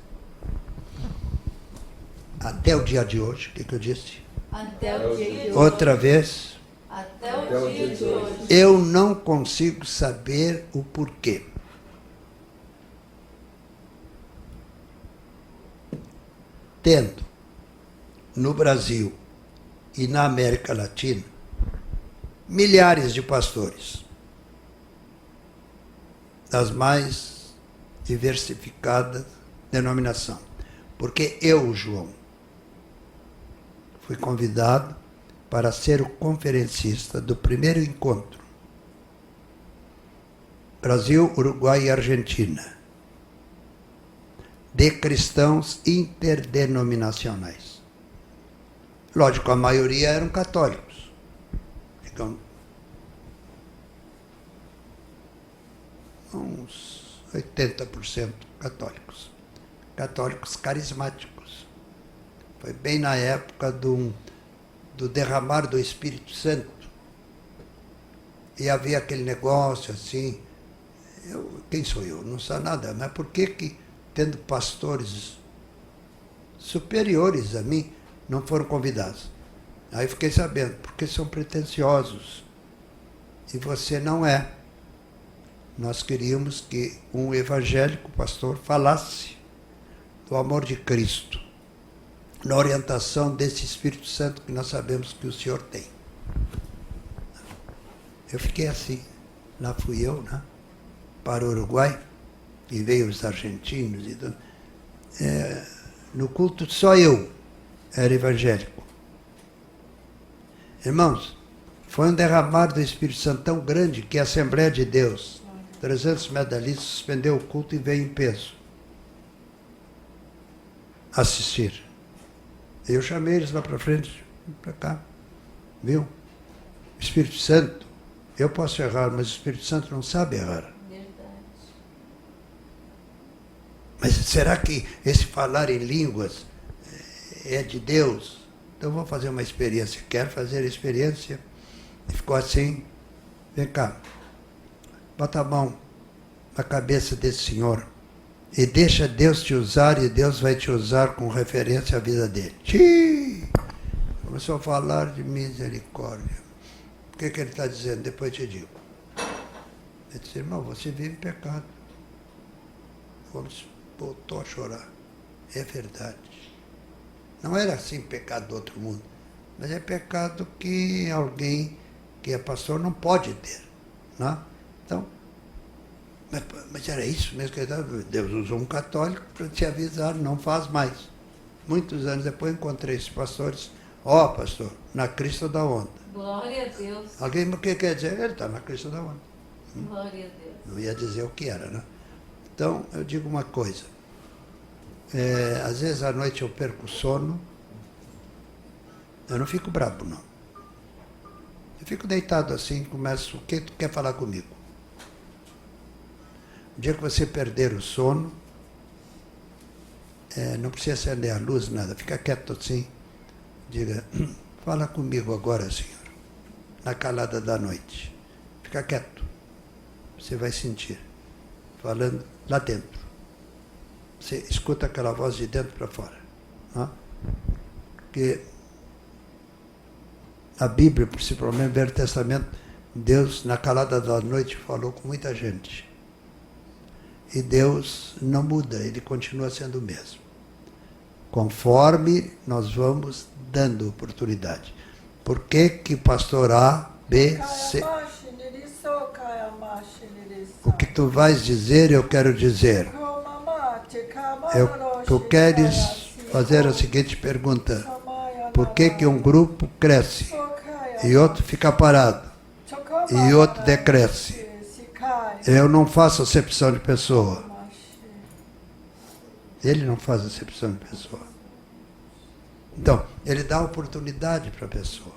até o dia de hoje, o que eu disse? Até o dia de hoje. Outra vez, Até o dia de hoje. eu não consigo saber o porquê. Tendo no Brasil e na América Latina milhares de pastores das mais diversificadas denominações. Porque eu, João, fui convidado para ser o conferencista do primeiro encontro Brasil, Uruguai e Argentina de cristãos interdenominacionais. Lógico, a maioria eram católicos. Ficam uns 80% católicos. Católicos carismáticos. Foi bem na época do derramar do Espírito Santo. E havia aquele negócio assim, quem sou eu? Não sou nada, mas por que tendo pastores superiores a mim, não foram convidados? Aí fiquei sabendo, porque são pretensiosos. E você não é. Nós queríamos que um evangélico pastor falasse do amor de Cristo, na orientação desse Espírito Santo que nós sabemos que o Senhor tem. Eu fiquei assim. Lá fui eu, né, para o Uruguai, e veio os argentinos. No culto, só eu era evangélico. Irmãos, foi um derramar do Espírito Santo tão grande que a Assembleia de Deus, 300 medalhistas, suspendeu o culto e veio em peso assistir. Eu chamei eles lá para frente, para cá. Viu? O Espírito Santo, eu posso errar, mas o Espírito Santo não sabe errar. Mas será que esse falar em línguas é de Deus? Então eu vou fazer uma experiência. Quero fazer a experiência. E ficou assim. Vem cá. Bota a mão na cabeça desse senhor. E deixa Deus te usar, e Deus vai te usar com referência à vida dele. Xiii! Começou a falar de misericórdia. O que ele está dizendo? Depois eu te digo. Ele disse, irmão, você vive em pecado. Voltou a chorar. É verdade. Não era assim pecado do outro mundo, mas é pecado que alguém que é pastor não pode ter. Não? Então, mas era isso mesmo que Deus usou um católico para te avisar, não faz mais. Muitos anos depois encontrei esses pastores, pastor, na crista da onda. Glória a Deus. Alguém, o que quer dizer? Ele está na crista da onda. Glória a Deus. Não ia dizer o que era, né? Então, eu digo uma coisa. Às vezes à noite eu perco o sono. Eu não fico bravo, não. Eu fico deitado assim, começo, o que tu quer falar comigo? O dia que você perder o sono, não precisa acender a luz, nada, fica quieto assim, diga, fala comigo agora, Senhor, na calada da noite. Fica quieto, você vai sentir, falando lá dentro. Você escuta aquela voz de dentro para fora. Não? Porque a Bíblia, principalmente no Velho Testamento, Deus, na calada da noite, falou com muita gente. E Deus não muda, Ele continua sendo o mesmo. Conforme nós vamos dando oportunidade. Por que que pastor A, B, C... O que tu vais dizer, eu quero dizer. Tu queres fazer a seguinte pergunta. Por que que um grupo cresce e outro fica parado e outro decresce? Eu não faço acepção de pessoa. Ele não faz acepção de pessoa. Então, ele dá oportunidade para a pessoa.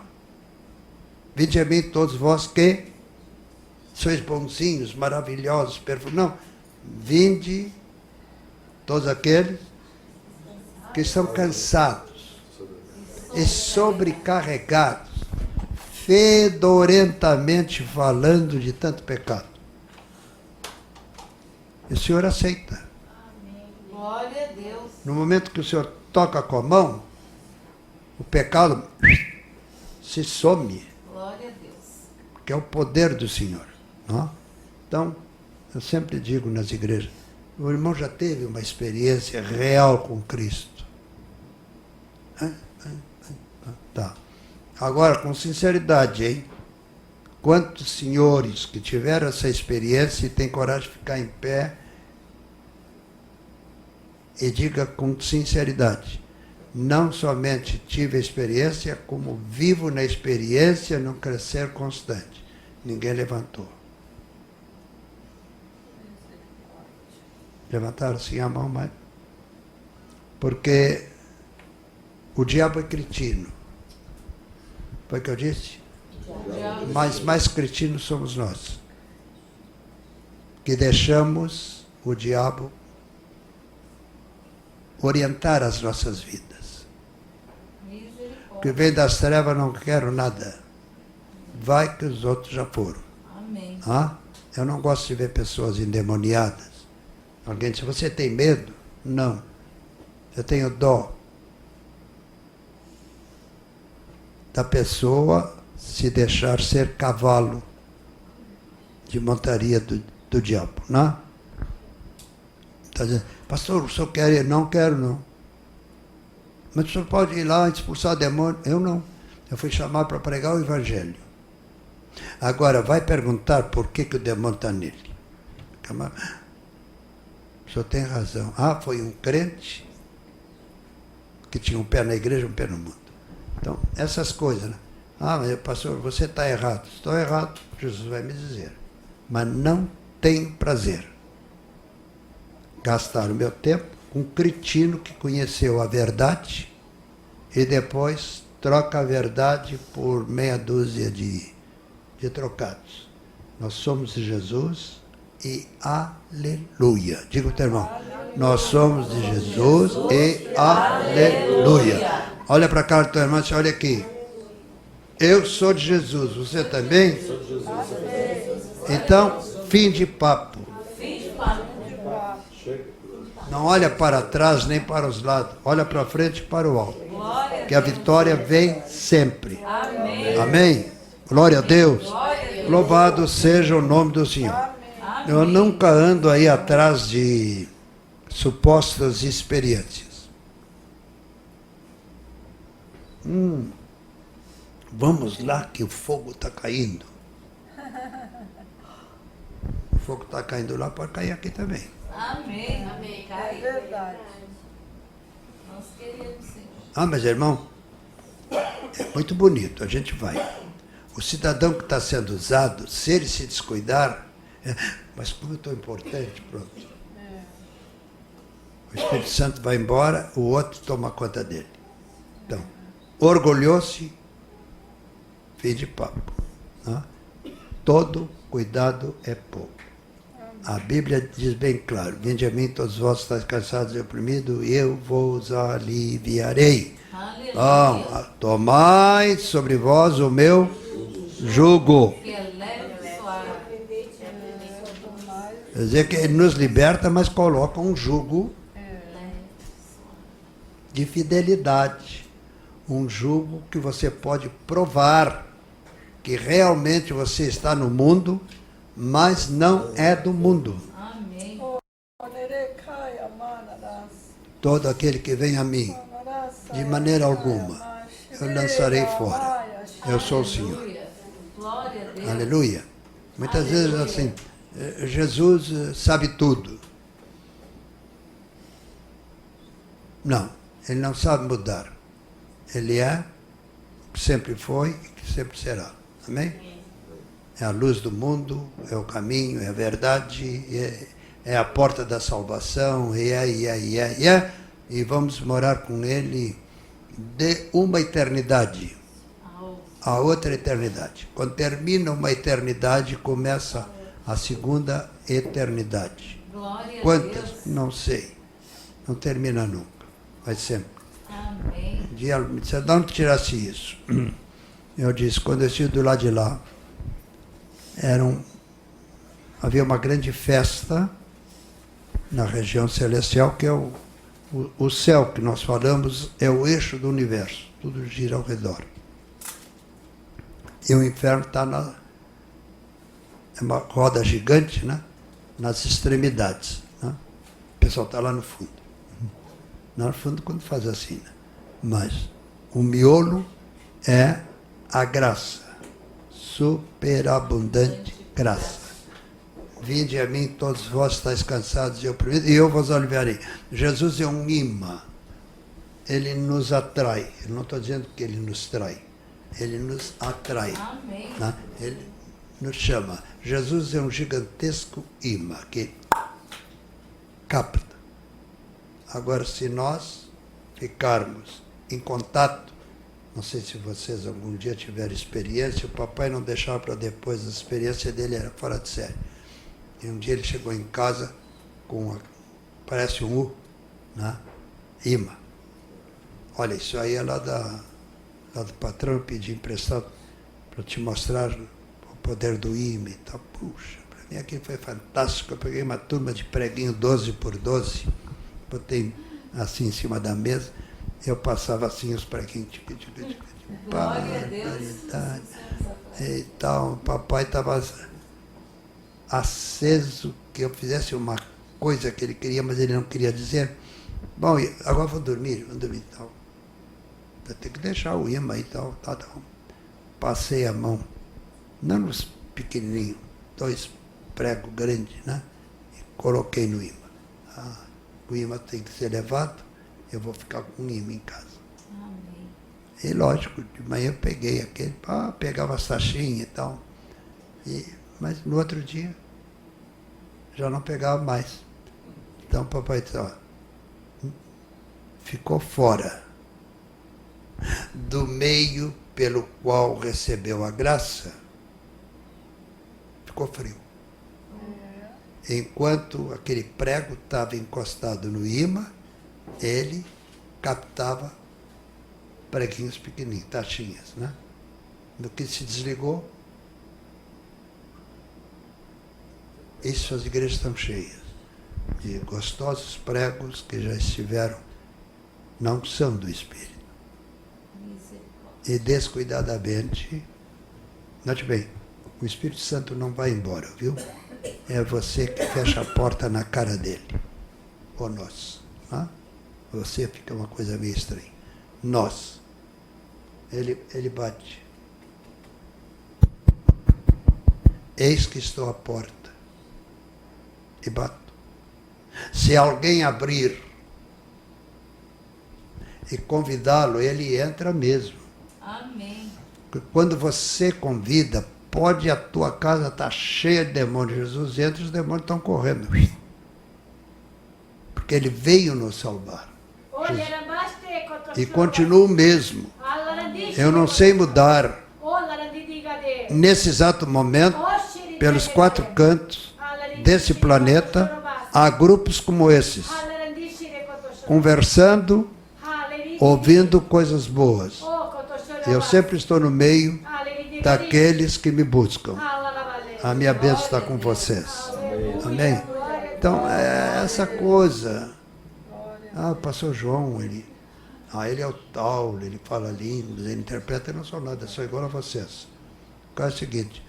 Vinde a mim todos vós que sois bonzinhos, maravilhosos, perfeitos. Não, vinde todos aqueles que estão cansados e sobrecarregados, fedorentamente falando de tanto pecado. E o Senhor aceita. Amém. Glória a Deus. No momento que o Senhor toca com a mão, o pecado se some. Glória a Deus. Que é o poder do Senhor. Não? Então, eu sempre digo nas igrejas, o irmão já teve uma experiência real com Cristo. Tá. Agora, com sinceridade, hein? Quantos senhores que tiveram essa experiência e têm coragem de ficar em pé e diga com sinceridade, não somente tive a experiência, como vivo na experiência num crescer constante. Ninguém levantou. Levantaram sim a mão, mas... Porque o diabo é cretino. Foi o que eu disse? Mas mais cretinos somos nós. Que deixamos o diabo orientar as nossas vidas. Que vem das trevas, não quero nada. Vai que os outros já foram. Amém. Eu não gosto de ver pessoas endemoniadas. Alguém diz, você tem medo? Não. Eu tenho dó da pessoa se deixar ser cavalo de montaria do diabo, não? Está dizendo, pastor, o senhor quer ir? Não quero, não. Mas o senhor pode ir lá e expulsar demônio? Eu não. Eu fui chamado para pregar o evangelho. Agora, vai perguntar por que o demônio está nele. O senhor tem razão. Foi um crente que tinha um pé na igreja e um pé no mundo. Então, essas coisas, né? Mas pastor, você está errado. Estou errado, Jesus vai me dizer. Mas não tenho prazer gastar o meu tempo com um cretino que conheceu a verdade e depois troca a verdade por meia dúzia de trocados. Nós somos de Jesus e aleluia. Diga o teu irmão. Nós somos de Jesus e aleluia. Olha para cá, teu irmão, olha aqui. Eu sou de Jesus, você também? Então, fim de papo. Não olha para trás nem para os lados. Olha para frente e para o alto. Que a vitória vem sempre. Amém? Glória a Deus. Louvado seja o nome do Senhor. Eu nunca ando aí atrás de supostas experiências. Vamos lá que o fogo está caindo. O fogo está caindo lá, pode cair aqui também. Amém. Amém. É verdade. Nós queremos, Senhor. Mas irmão, é muito bonito, a gente vai. O cidadão que está sendo usado, se ele se descuidar, mas como eu estou importante, pronto. O Espírito Santo vai embora, o outro toma conta dele. Então, orgulhou-se, fim de papo. Né? Todo cuidado é pouco. A Bíblia diz bem claro: vinde a mim todos vós que estáis cansados e oprimidos, e eu vos aliviarei. Então, tomai sobre vós o meu jugo. Quer dizer que ele nos liberta, mas coloca um jugo de fidelidade. Um jugo que você pode provar que realmente você está no mundo, mas não é do mundo. Amém. Todo aquele que vem a mim, de maneira alguma, eu lançarei fora. Eu sou o Senhor. Glória a Deus. Aleluia. Muitas vezes assim, Jesus sabe tudo. Não, ele não sabe mudar. Ele é o que sempre foi e que sempre será. Amém? É a luz do mundo, é o caminho, é a verdade, é a porta da salvação, e vamos morar com ele de uma eternidade a outra eternidade. Quando termina uma eternidade, começa a segunda eternidade. Quantas? Não sei. Não termina nunca. Vai sempre. Amém. Um dia ela me disse: de onde tirasse isso? Eu disse: quando eu estive do lado de lá, havia uma grande festa na região celestial, que é o céu que nós falamos, é o eixo do universo. Tudo gira ao redor. E o inferno está é uma roda gigante, né? Nas extremidades. Né? O pessoal está lá no fundo. Lá no fundo, quando faz assim. Né? Mas o miolo é a graça. Superabundante graça. Vinde a mim, todos vós estáis cansados e oprimidos, e eu vos aliviarei. Jesus é um imã. Ele nos atrai. Eu não estou dizendo que ele nos trai. Ele nos atrai. Amém. Né? Ele nos chama. Jesus é um gigantesco imã que capta. Agora, se nós ficarmos em contato, não sei se vocês algum dia tiveram experiência, o papai não deixava para depois, a experiência dele era fora de série. E um dia ele chegou em casa com, parece um U, né? Imã. Olha, isso aí é lá do patrão, eu pedi emprestado para te mostrar o poder do imã e tal. Puxa, para mim aquilo foi fantástico. Eu peguei uma turma de preguinho 12 por 12, botei assim em cima da mesa, eu passava assim os preguinhos. Glória a Deus. E tal, o papai estava aceso que eu fizesse uma coisa que ele queria, mas ele não queria dizer. Bom, agora vou dormir e tal. Eu tenho que deixar o imã e tal. Passei a mão, não nos pequenininhos, 2 pregos grandes, né? E coloquei no imã. O imã tem que ser levado, eu vou ficar com o imã em casa. Amém. E lógico, de manhã eu peguei aquele, pegava as taxinhas e tal. Mas no outro dia já não pegava mais. Então o papai disse: ó, ficou fora do meio pelo qual recebeu a graça, ficou frio. Enquanto aquele prego estava encostado no imã, ele captava preguinhos pequenininhos, taxinhas, né? No que se desligou, isso as igrejas estão cheias de gostosos pregos que já estiveram na unção do Espírito. E descuidadamente, note bem, o Espírito Santo não vai embora, viu? É você que fecha a porta na cara dele. Ou nós. Né? Você fica uma coisa meio estranha. Nós. Ele bate. Eis que estou à porta. E bato. Se alguém abrir e convidá-lo, ele entra mesmo. Amém. Quando você convida, pode a tua casa estar cheia de demônios. Jesus entra e os demônios estão correndo. Porque ele veio nos salvar. E continua o mesmo. Eu não sei mudar. nesse exato momento, pelos 4 cantos desse planeta, há grupos como esses, conversando, ouvindo coisas boas. Eu sempre estou no meio daqueles que me buscam. A minha bênção está com vocês. Amém? Então, é essa coisa. Ah, o pastor João, ele é o tal, ele fala línguas, ele interpreta, eu não sou nada, eu sou igual a vocês. O caso é o seguinte,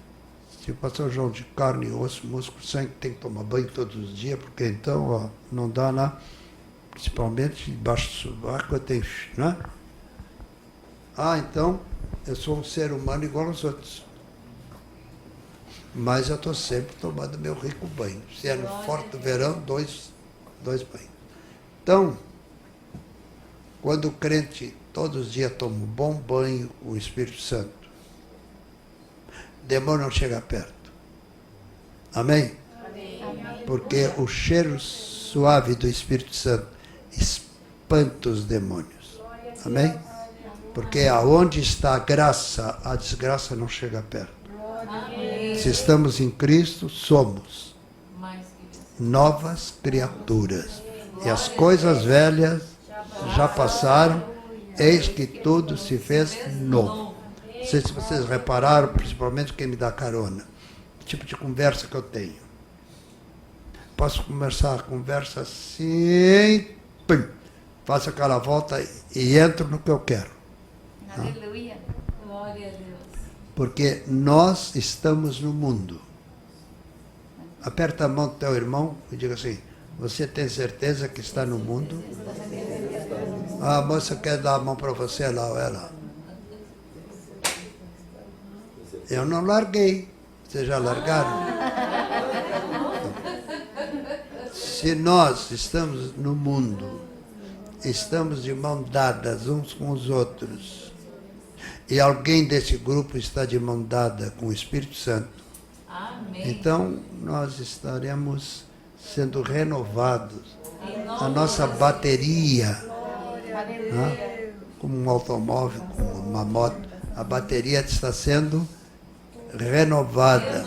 se o pastor João de carne, osso, músculo, sangue, tem que tomar banho todos os dias, porque então, ó, não dá nada, principalmente debaixo do sovaco, eu tenho, né? Ah, então, eu sou um ser humano igual aos outros. Mas eu estou sempre tomando meu rico banho. Se é no forte verão, dois banhos. Então, quando o crente todos os dias toma um bom banho com o Espírito Santo, o demônio não chega perto. Amém? Porque o cheiro suave do Espírito Santo espanta os demônios. Amém? Porque aonde está a graça, a desgraça não chega perto. Se estamos em Cristo, somos novas criaturas. E as coisas velhas já passaram, eis que tudo se fez novo. Não sei se vocês repararam, principalmente quem me dá carona, o tipo de conversa que eu tenho. Posso conversar, conversa assim, pum, faço aquela volta e entro no que eu quero. Aleluia. Glória a Deus. Porque nós estamos no mundo. Aperta a mão do teu irmão e diga assim, você tem certeza que está no mundo? Ah, a moça quer dar a mão para você lá, ou ela. Eu não larguei. Vocês já largaram? Se nós estamos no mundo, estamos de mão dadas uns com os outros, e alguém desse grupo está de mão dada com o Espírito Santo, amém, então nós estaremos sendo renovados. A nossa bateria, como um automóvel, como uma moto, a bateria está sendo renovada,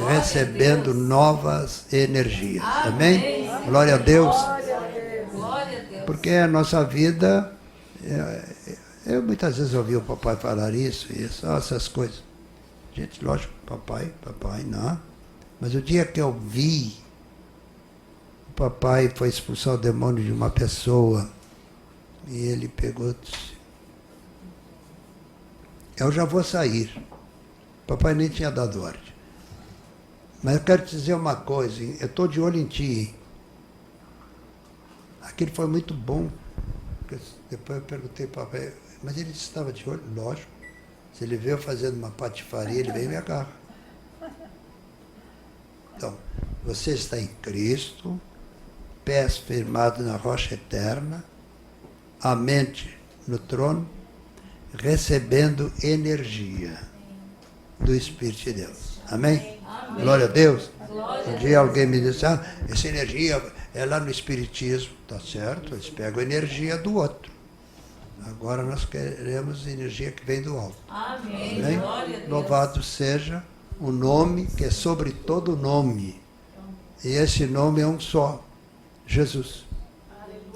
recebendo novas energias. Amém? Glória a Deus. Porque a nossa vida, eu muitas vezes ouvi o papai falar isso, essas coisas. Gente, lógico, papai, não. Mas o dia que eu vi, o papai foi expulsar o demônio de uma pessoa, e ele pegou e disse, eu já vou sair. O papai nem tinha dado ordem. Mas eu quero te dizer uma coisa, eu estou de olho em ti. Aquilo foi muito bom. Depois eu perguntei para o papai, mas ele estava de olho? Lógico. Se ele veio fazendo uma patifaria, ele veio e me agarra. Então, você está em Cristo, pés firmados na rocha eterna, a mente no trono, recebendo energia do Espírito de Deus. Amém? Amém. Glória a Deus. Um dia alguém me disse, essa energia é lá no Espiritismo. Tá certo, eles pegam a energia do outro. Agora nós queremos energia que vem do alto. Amém. Amém? Louvado seja o nome que é sobre todo nome. E esse nome é um só, Jesus.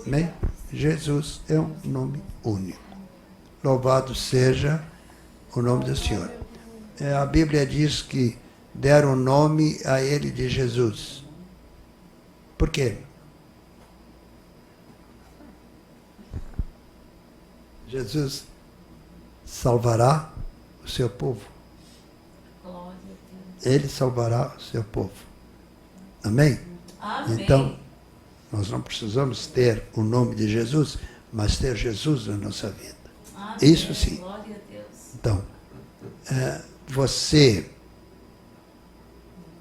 Amém? Jesus é um nome único. Louvado seja o nome do Senhor. A Bíblia diz que deram o nome a ele de Jesus. Por quê? Jesus salvará o seu povo. Ele salvará o seu povo. Amém? Amém? Então, nós não precisamos ter o nome de Jesus, mas ter Jesus na nossa vida. Amém. Isso sim. Glória a Deus. Então, você,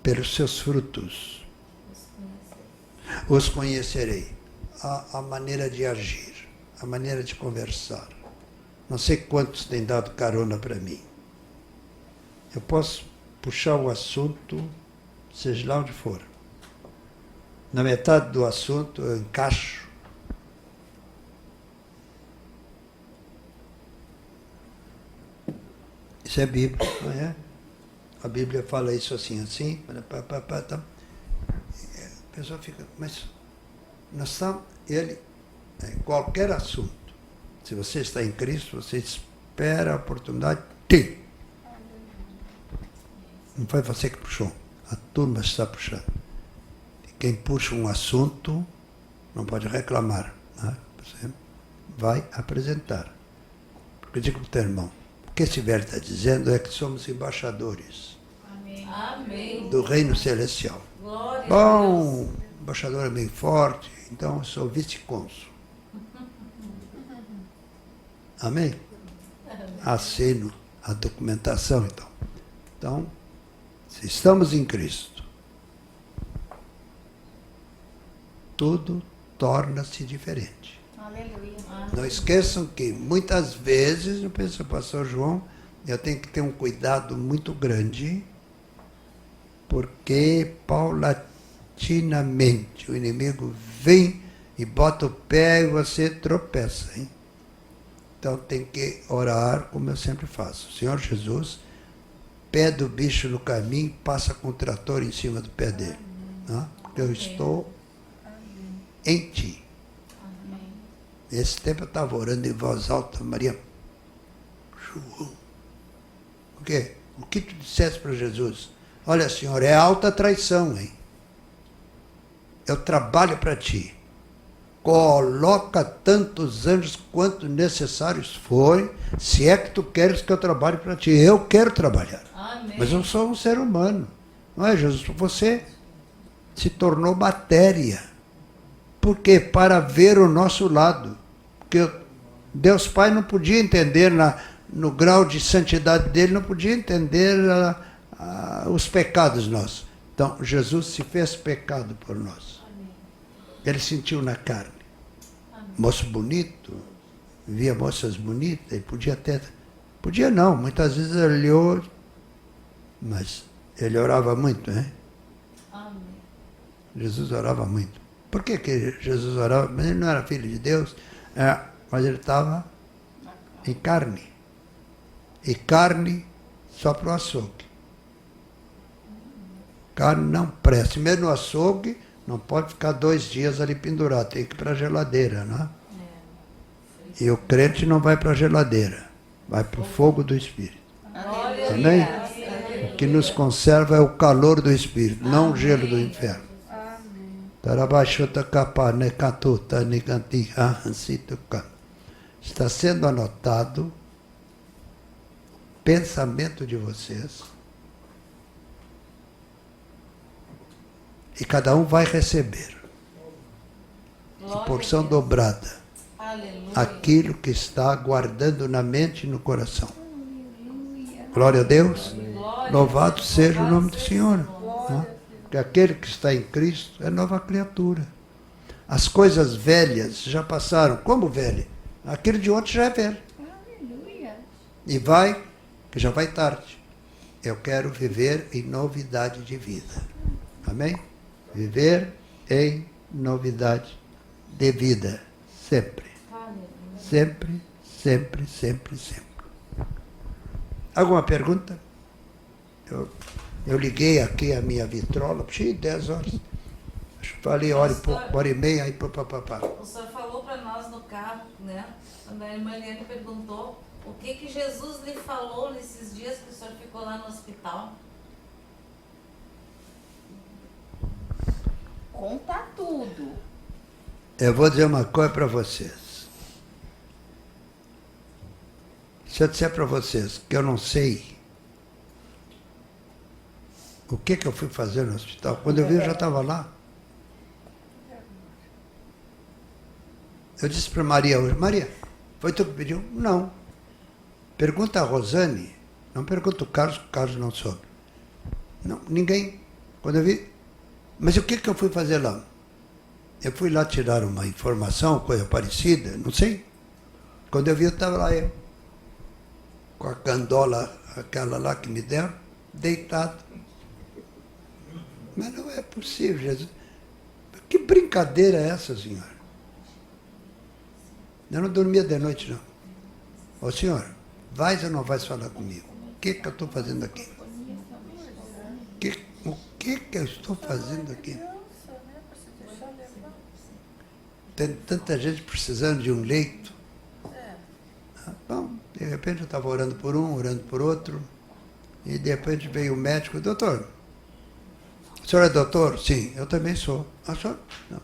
pelos seus frutos, os conhecerei. A maneira de agir, a maneira de conversar. Não sei quantos têm dado carona para mim. Eu posso puxar o assunto, seja lá onde for. Na metade do assunto eu encaixo. Isso é bíblico, não é? a Bíblia fala isso assim, tá. A pessoa fica, mas nós estamos, em qualquer assunto, se você está em Cristo, você espera a oportunidade, tem. Não foi você que puxou, a turma está puxando. E quem puxa um assunto não pode reclamar, né? Você vai apresentar. Porque eu digo para o teu irmão, o que esse velho está dizendo é que somos embaixadores. Amém. Do reino celestial. Glória Bom, o embaixador é meio forte, então eu sou vice-cônsul. Amém? Assino a documentação, então. Então, se estamos em Cristo, tudo torna-se diferente. Aleluia. Não esqueçam que muitas vezes, eu penso, pastor João, eu tenho que ter um cuidado muito grande, porque paulatinamente o inimigo vem e bota o pé e você tropeça, hein? Então tem que orar, como eu sempre faço. Senhor Jesus, pé do bicho no caminho, passa com o trator em cima do pé dele. Né? Porque eu estou em ti. Nesse tempo eu estava orando em voz alta, Maria, João, o quê? O que tu disseste para Jesus? Olha, Senhor, é alta traição, hein? Eu trabalho para ti. Coloca tantos anjos quanto necessários forem, se é que tu queres que eu trabalhe para ti. Eu quero trabalhar. Amém. Mas eu sou um ser humano. Não é, Jesus? Você se tornou matéria. Por quê? Para ver o nosso lado. Porque Deus Pai não podia entender, no grau de santidade dele, não podia entender os pecados nossos. Então, Jesus se fez pecado por nós. Ele sentiu na carne. Moço bonito, via moças bonitas, ele podia até... Podia não, muitas vezes ele olhou, mas ele orava muito, né? Amém. Jesus orava muito. Por que Jesus orava? Mas ele não era filho de Deus, mas ele estava em carne. E carne só para o açougue. Carne não presta. Mesmo no açougue, não pode ficar 2 dias ali pendurado, tem que ir para a geladeira, né? E o crente não vai para a geladeira, vai para o fogo do Espírito. Amém? O que nos conserva é o calor do Espírito, não o gelo do inferno. Está sendo anotado o pensamento de vocês. E cada um vai receber em porção dobrada. Aleluia. Aquilo que está guardando na mente e no coração. Glória a Deus. Louvado seja o nome do Senhor. Né? Porque aquele que está em Cristo é nova criatura. As coisas velhas já passaram. Como velho? Aquilo de ontem já é velho. E que já vai tarde. Eu quero viver em novidade de vida. Amém? Viver em novidade de vida. Sempre. Sempre, sempre, sempre, sempre. Alguma pergunta? Eu liguei aqui a minha vitrola, 10 horas. Falei hora e pouco, hora e meia, aí papapá. O senhor falou para nós no carro, né? Quando a irmã Eliane perguntou o que Jesus lhe falou nesses dias que o senhor ficou lá no hospital. Conta tudo. Eu vou dizer uma coisa para vocês. Se eu disser para vocês que eu não sei o que eu fui fazer no hospital, quando eu vi eu já estava lá. Eu disse para Maria hoje, Maria, foi tu que pediu? Não. Pergunta a Rosane, não pergunta o Carlos não soube. Não, ninguém. Quando eu vi, mas o que eu fui fazer lá? Eu fui lá tirar uma informação, coisa parecida, não sei. Quando eu vi, eu estava lá, com a candola, aquela lá que me deram, deitado. Mas não é possível, Jesus. Que brincadeira é essa, senhor? Eu não dormia de noite, não. Ô, senhor, vais ou não vais falar comigo? O que eu estou fazendo aqui? que eu estou fazendo aqui? Tem tanta gente precisando de um leito. Bom, de repente eu estava orando por um, orando por outro, e de repente veio o médico: doutor, o senhor é doutor? Sim, eu também sou. Ah, senhor? Não.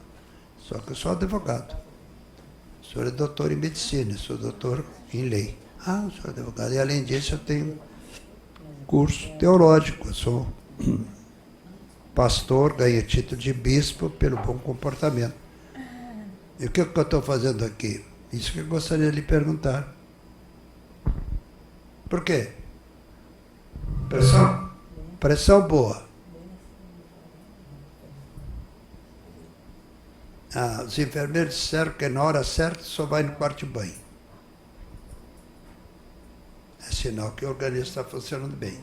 Só que eu sou advogado. O senhor é doutor em medicina, eu sou doutor em lei. Ah, o senhor é advogado. E além disso eu tenho curso teológico, eu sou pastor, ganhei título de bispo pelo bom comportamento. E o que eu estou fazendo aqui? Isso que eu gostaria de lhe perguntar. Por quê? Pressão boa. Os enfermeiros disseram que na hora certa só vai no quarto de banho. É sinal que o organismo está funcionando bem.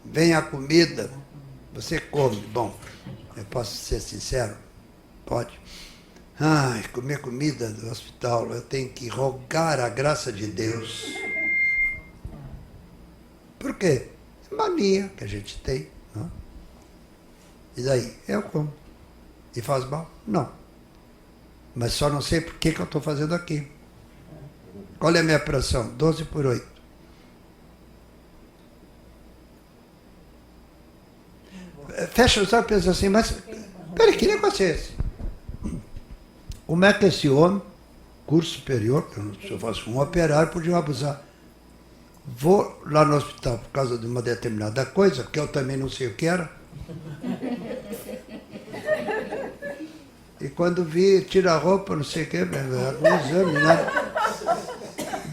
Vem a comida, você come. Bom, eu posso ser sincero? Pode. Ai, comer comida do hospital, eu tenho que rogar a graça de Deus. Por quê? Mania que a gente tem. Não? E daí? Eu como. E faz mal? Não. Mas só não sei por que eu estou fazendo aqui. Qual é a minha pressão? 12/8. Fecha os olhos e pensa assim, mas peraí, que negócio é esse? Como é que esse homem, curso superior, se eu fosse um operário, podia abusar? Vou lá no hospital por causa de uma determinada coisa, que eu também não sei o que era. E quando vi, tira a roupa, não sei o que, algum exame, nada.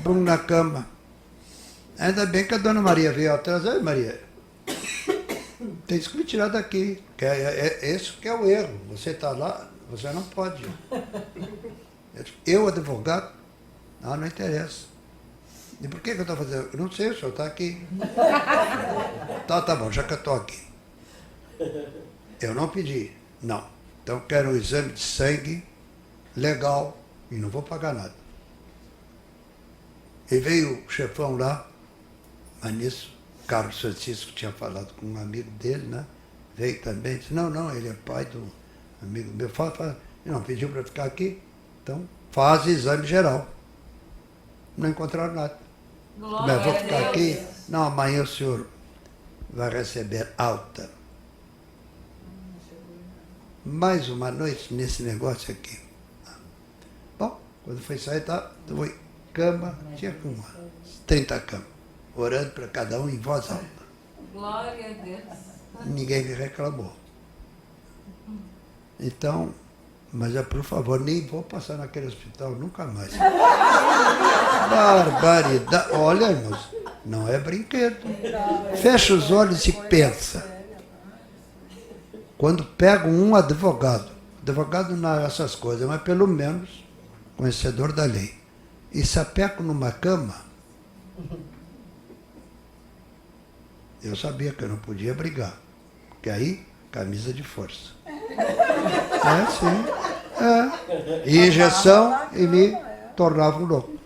Bum na cama. Ainda bem que a dona Maria veio atrás. Ai, Maria, tem que me tirar daqui. Que esse que é o erro. Você está lá, você não pode. Eu, advogado, não interessa. E por que eu estou fazendo? Eu não sei, o senhor está aqui. Tá bom, já que eu estou aqui. Eu não pedi, não. Então quero um exame de sangue legal e não vou pagar nada. E veio o chefão lá, mas nisso, Carlos Francisco tinha falado com um amigo dele, né? Veio também, disse, não, ele é pai do amigo meu. Fala, não, pediu para ficar aqui, então faz exame geral. Não encontraram nada. Mas vou ficar aqui? Não, amanhã o senhor vai receber alta. Mais uma noite nesse negócio aqui. Bom, quando foi sair, foi cama, tinha umas 30 camas, orando para cada um em voz alta. Glória a Deus. Ninguém me reclamou. Então, mas por favor, nem vou passar naquele hospital nunca mais. Barbaridade. Olha, irmãos, não é brinquedo. Fecha os olhos e pensa. Quando pego um advogado não é essas coisas, mas pelo menos conhecedor da lei, e sapeco numa cama, eu sabia que eu não podia brigar, porque aí, camisa de força. E injeção e me tornava um louco.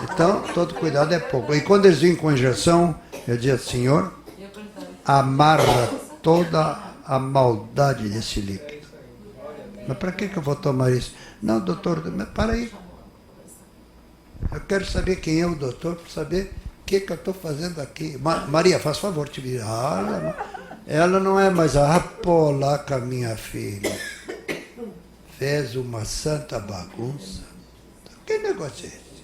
Então, todo cuidado é pouco. E quando eles vinham com injeção, eu dizia, senhor, amarra toda a maldade desse líquido. Mas para que eu vou tomar isso? Não, doutor, mas para aí. Eu quero saber quem é o doutor, para saber o que eu estou fazendo aqui. Maria, faz favor, te virar. Ela não é mais a polaca, minha filha. Fez uma santa bagunça. Que negócio é esse?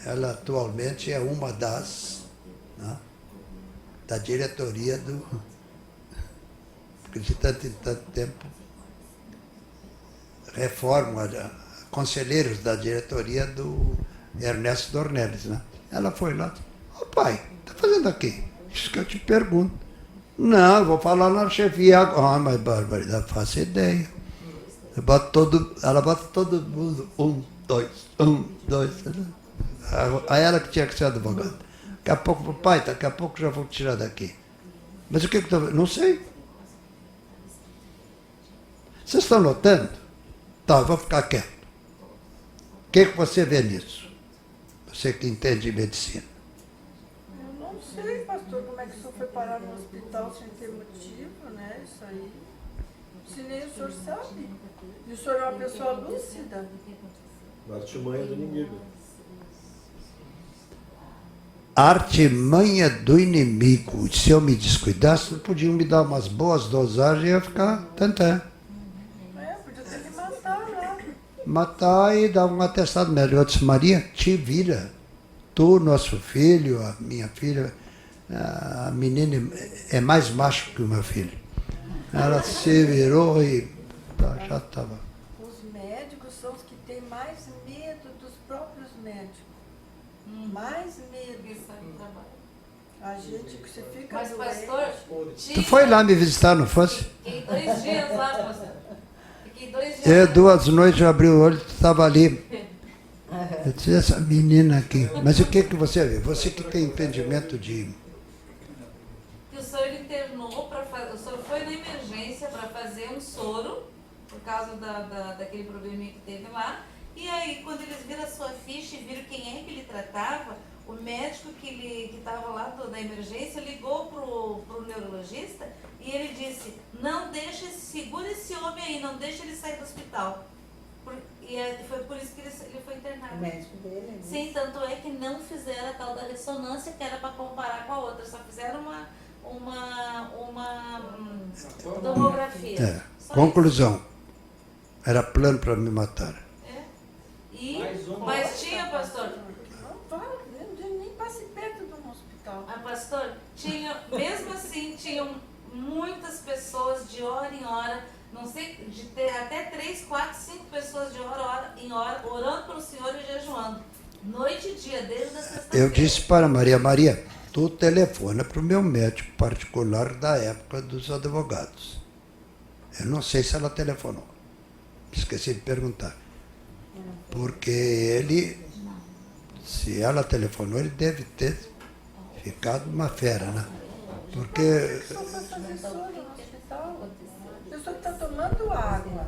Ela atualmente é uma das, né, da diretoria do... Porque de tanto em tanto tempo reforma conselheiros da diretoria do Ernesto Dornelles, né? Ela foi lá, pai, está fazendo aqui? Isso que eu te pergunto. Não, eu vou falar na chefia agora. Mas barbaridade, faço ideia. Ela bota todo mundo, 1, 2, 1, 2. Aí ela que tinha que ser advogada. Daqui a pouco, pai, daqui a pouco já vou tirar daqui. Mas o que eu estou vendo? Não sei. Vocês estão notando? Tá, eu vou ficar quieto. O que você vê nisso? Você que entende de medicina. Eu não sei, pastor, como é que o senhor foi parar no hospital. hospital sem ter motivo, né? Isso aí. Se nem o senhor sabe. E o senhor é uma pessoa lúcida. Artimanha do inimigo. Artimanha do inimigo. Se eu me descuidasse, podiam me dar umas boas dosagens e eu ia ficar tantã. Podia ter que matar lá. Matar e dar um atestado médico. Eu disse, Maria, te vira. Tu, nosso filho, a minha filha, a menina é mais macho que o meu filho. Ela se virou e já estava. Os médicos são os que têm mais medo dos próprios médicos. Mais medo. A gente que você fica Mas, doente. pastor, Tu foi lá me visitar, não fosse? Fiquei 2 dias lá, pastor. Fiquei 2 dias Eu, lá. 2 noites, eu abri o olho, tu estava ali. Eu disse, essa menina aqui. Mas o que você vê? Você que tem entendimento de... Que o senhor internou para fazer. O senhor foi na emergência para fazer um soro, por causa daquele probleminha que teve lá. E aí, quando eles viram a sua ficha e viram quem é que ele tratava, o médico que estava lá da emergência ligou pro neurologista e ele disse, não deixa, segura esse homem aí, não deixa ele sair do hospital. Foi por isso que ele foi internado. O médico dele. Sim, tanto é que não fizeram a tal da ressonância, que era para comparar com a outra, só fizeram uma tomografia. É. Só Conclusão. Era plano para me matar. isso. Mas tinha, pastor, Não vai, nem passe perto de um hospital. pastor, mesmo assim, tinham muitas pessoas de hora em hora, não sei, de ter até 3, 4, 5 pessoas de hora em hora, orando pelo Senhor e jejuando. Noite e dia, desde a sexta-feira. Eu disse para Maria, tu telefona para o meu médico particular da época dos advogados. Eu não sei se ela telefonou. Esqueci de perguntar. Porque ele, se ela telefonou, ele deve ter ficado uma fera, né? Porque Só para fazer soro no hospital. A pessoa que está tomando água,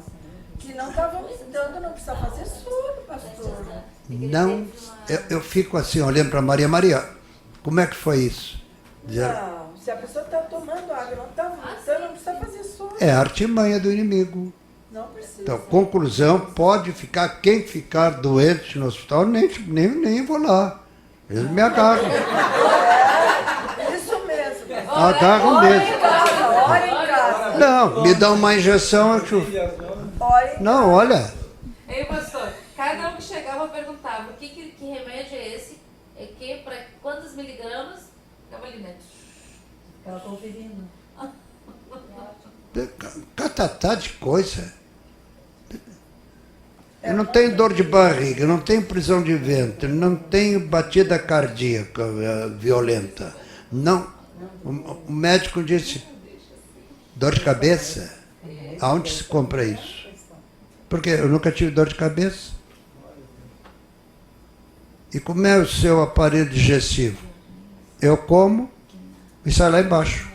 que não está vomitando, não precisa fazer soro, pastor. não... Eu fico assim, olhando para Maria, como é que foi isso? Não, se a pessoa está tomando água, não está vomitando, não precisa fazer soro. É a artimanha do inimigo. Não precisa. Então, conclusão, pode ficar, quem ficar doente no hospital, nem vou lá. Eles me agarram. Isso mesmo. Agarram Ora mesmo. em casa, ora em casa. Não, me dá uma injeção, eu chuvo. Ora em Não, olha, Ei, pastor, cada um que chegava perguntava, que remédio é esse? É que, para quantos miligramas? Ficava ali dentro. Ela conferindo. catatá de coisa. Eu não tenho dor de barriga, não tenho prisão de ventre, não tenho batida cardíaca violenta. Não. O médico disse, dor de cabeça? Aonde se compra isso? Porque eu nunca tive dor de cabeça. E como é o seu aparelho digestivo? Eu como e sai lá embaixo.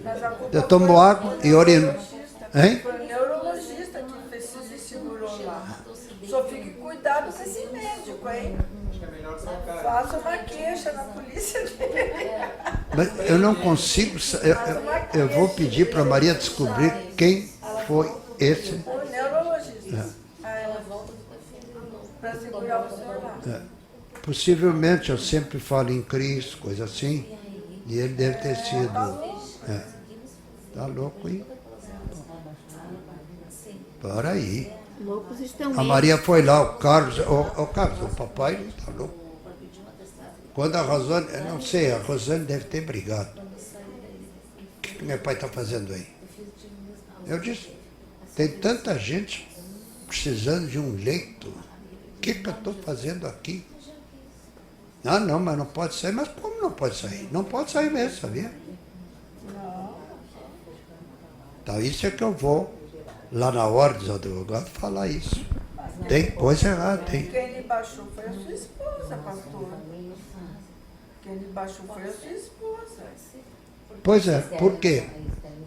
Mas a culpa Eu tomo foi água e urino. Hein? Foi o neurologista que fez e segurou lá. Só fique cuidado com esse médico, hein? Faça uma queixa na polícia dele. Mas eu não consigo. Eu vou pedir para Maria descobrir quem foi esse. O neurologista. Aí ela volta para segurar o senhor lá. Possivelmente eu sempre falo em Cristo, coisa assim. E ele deve ter sido. Tá louco aí? Para aí. Loucos estão A Maria foi lá, o Carlos, o papai não tá louco. Quando a Rosane, eu não sei, a Rosane deve ter brigado. O que meu pai está fazendo aí? Eu disse, tem tanta gente precisando de um leito. O que eu estou fazendo aqui? Ah, não, mas não pode sair. Mas como não pode sair? Não pode sair mesmo, sabia? Então isso é que eu vou lá na ordem dos advogados falar isso. Tem coisa errada, tem. Quem lhe baixou foi a sua esposa, pastor. Quem lhe baixou foi a sua esposa. Pois é, por quê?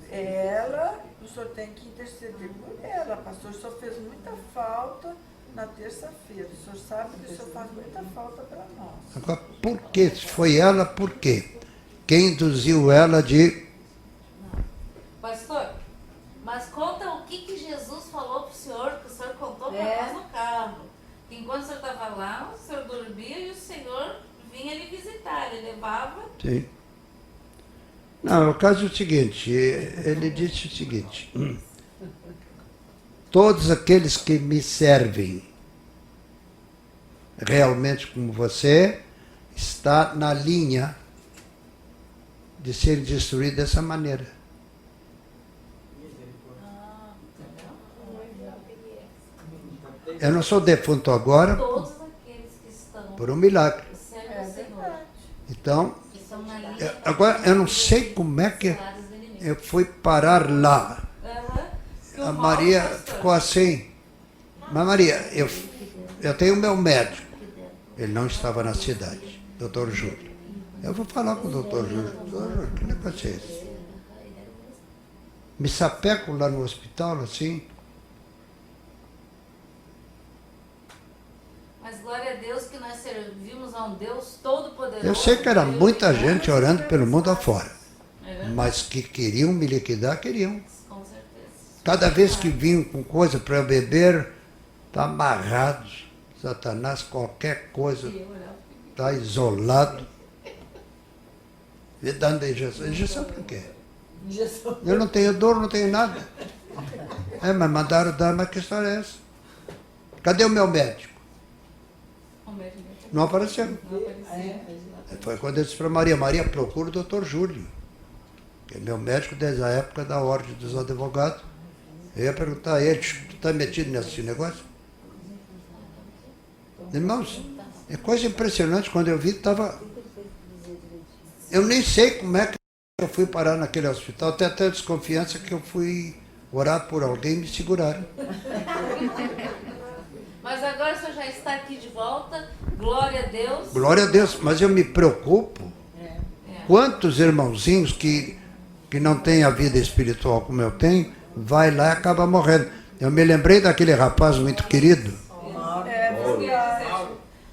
Ela, o senhor tem que interceder por ela, pastor. O senhor fez muita falta na terça-feira. O senhor sabe que o senhor faz muita falta para nós. Agora, por quê? Se foi ela, por quê? Quem induziu ela de... Pastor, mas conta o que Jesus falou para o senhor, que o senhor contou para nós no carro. Que enquanto o senhor estava lá, o senhor dormia e o senhor vinha lhe visitar, ele levava... Sim. Não, o caso é o seguinte, ele disse o seguinte, todos aqueles que me servem realmente como você, está na linha de ser destruído dessa maneira. Eu não sou defunto agora Todos aqueles que estão por um milagre. servem o Senhor, Então, que estão na linha agora eu não sei como é que das do inimigo. eu fui parar lá. Que o A mal, Maria pastor, ficou assim. Mas Maria, eu tenho o meu médico. Ele não estava na cidade, doutor Júlio. Eu vou falar com o doutor Júlio. Doutor Júlio, que negócio é esse? Me sapeco lá no hospital, assim. Mas glória a Deus que nós servimos a um Deus todo-poderoso. Eu sei que era muita Deus, gente orando pelo mundo afora. É verdade, Mas que queriam me liquidar, queriam. com certeza. Cada vez que vinham com coisa para eu beber, está amarrado. Satanás, qualquer coisa, está isolado. E dando injeção. Injeção por quê? Eu não tenho dor, não tenho nada. Mas mandaram dar, mas que história é essa? Cadê o meu médico? O médico Não apareceu. não aparecia. Foi quando eu disse para Maria, Maria, procura o doutor Júlio, que é meu médico desde a época da Ordem dos Advogados. Eu ia perguntar a ele, tu está metido nesse negócio? Irmãos, é coisa impressionante, quando eu vi, estava... Eu nem sei como é que eu fui parar naquele hospital, tenho até desconfiança que eu fui orar por alguém e me seguraram. Mas agora o senhor já está aqui de volta, glória a Deus. Glória a Deus, mas eu me preocupo. Quantos irmãozinhos que não têm a vida espiritual como eu tenho, vai lá e acaba morrendo. Eu me lembrei daquele rapaz muito querido.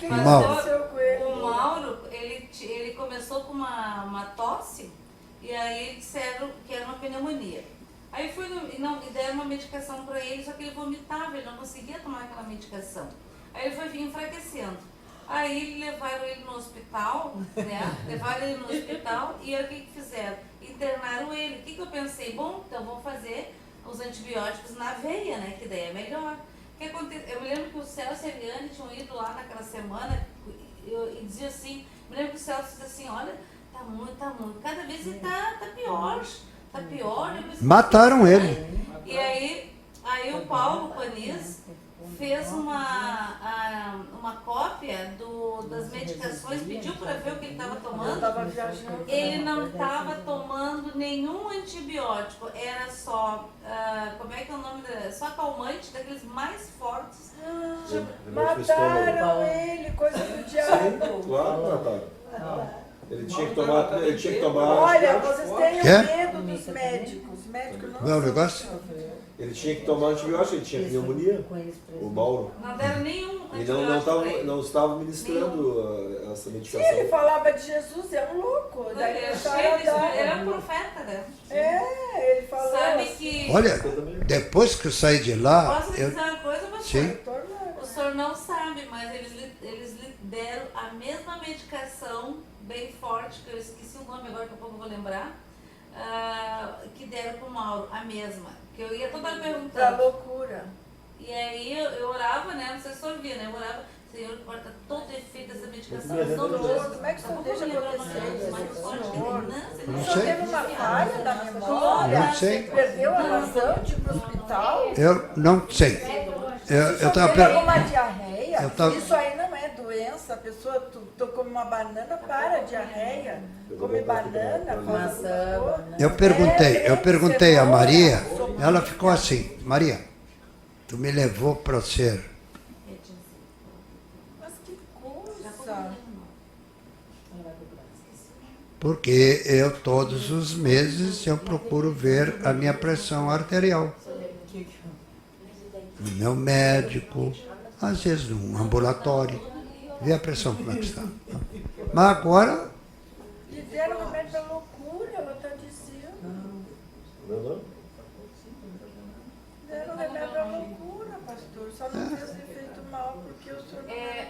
Mas Mauro. o Mauro, ele começou com uma tosse e aí disseram que era uma pneumonia. Aí fui e deram uma medicação para ele, só que ele vomitava, ele não conseguia tomar aquela medicação. Aí ele foi enfraquecendo. Aí levaram ele no hospital, né? Levaram ele no hospital e aí o que fizeram? Internaram ele. O que eu pensei? Bom, então vou fazer os antibióticos na veia, né? Que daí é melhor. O que aconteceu? Eu me lembro que o Celso e a Eliane tinham ido lá naquela semana e dizia assim, me lembro que o Celso disse assim, olha, tá muito, cada vez ele tá pior, tá pior. Mataram ele. E aí o Paulo Panis fez uma cópia das medicações, pediu para ver o que ele estava tomando. Ele não estava tomando nenhum antibiótico, era só, como é que é o nome? Só calmante, daqueles mais fortes. Mataram ele, coisa do diabo. Claro, mataram. Ele tinha que tomar. Olha, vocês tenham Quê? medo dos médicos. Os médicos não Não é o negócio? Ele tinha que tomar antibiótico, ele tinha pneumonia. O Mauro. Não deram nenhum Ele antibiótico pra ele. não estava ministrando essa Sim, medicação. ele falava de Jesus, é um louco. Daí Ele começaram a dar. era profeta, né? Ele falou. Sabe que... Olha, depois que eu saí de lá, Posso dizer uma coisa, pastor? Sim. O senhor não sabe, mas eles lhe deram a mesma medicação, bem forte, que eu esqueci o nome agora, daqui a pouco eu vou lembrar, que deram pro Mauro, a mesma. Que eu ia toda hora Pra perguntando. loucura. E aí eu orava, né? Não sei se o senhor via, né? Eu orava, Senhor, corta todo o efeito dessa medicação. Em nome de Jesus. Como é que o senhor deixa acontecer isso? Mais forte que Senhor? renância, Não O né? senhor sei. teve uma falha da memória? Não sei. Perdeu a razão de ir pro hospital? eu não sei. Eu estava Teve alguma diarreia? eu tava- Isso aí não é doença. A pessoa, tu come uma banana, para a diarreia. Come banana, maçã. Eu perguntei a Maria, ela ficou assim, Maria, tu me levou para ser. Mas que coisa. Porque eu todos os meses eu procuro ver a minha pressão arterial. No meu médico, às vezes num ambulatório. Vê a pressão como é que está. Mas agora, E deram remédio da loucura, ela está dizendo. Não? Deram remédio da loucura, pastor. Só não fez efeito mal porque o senhor.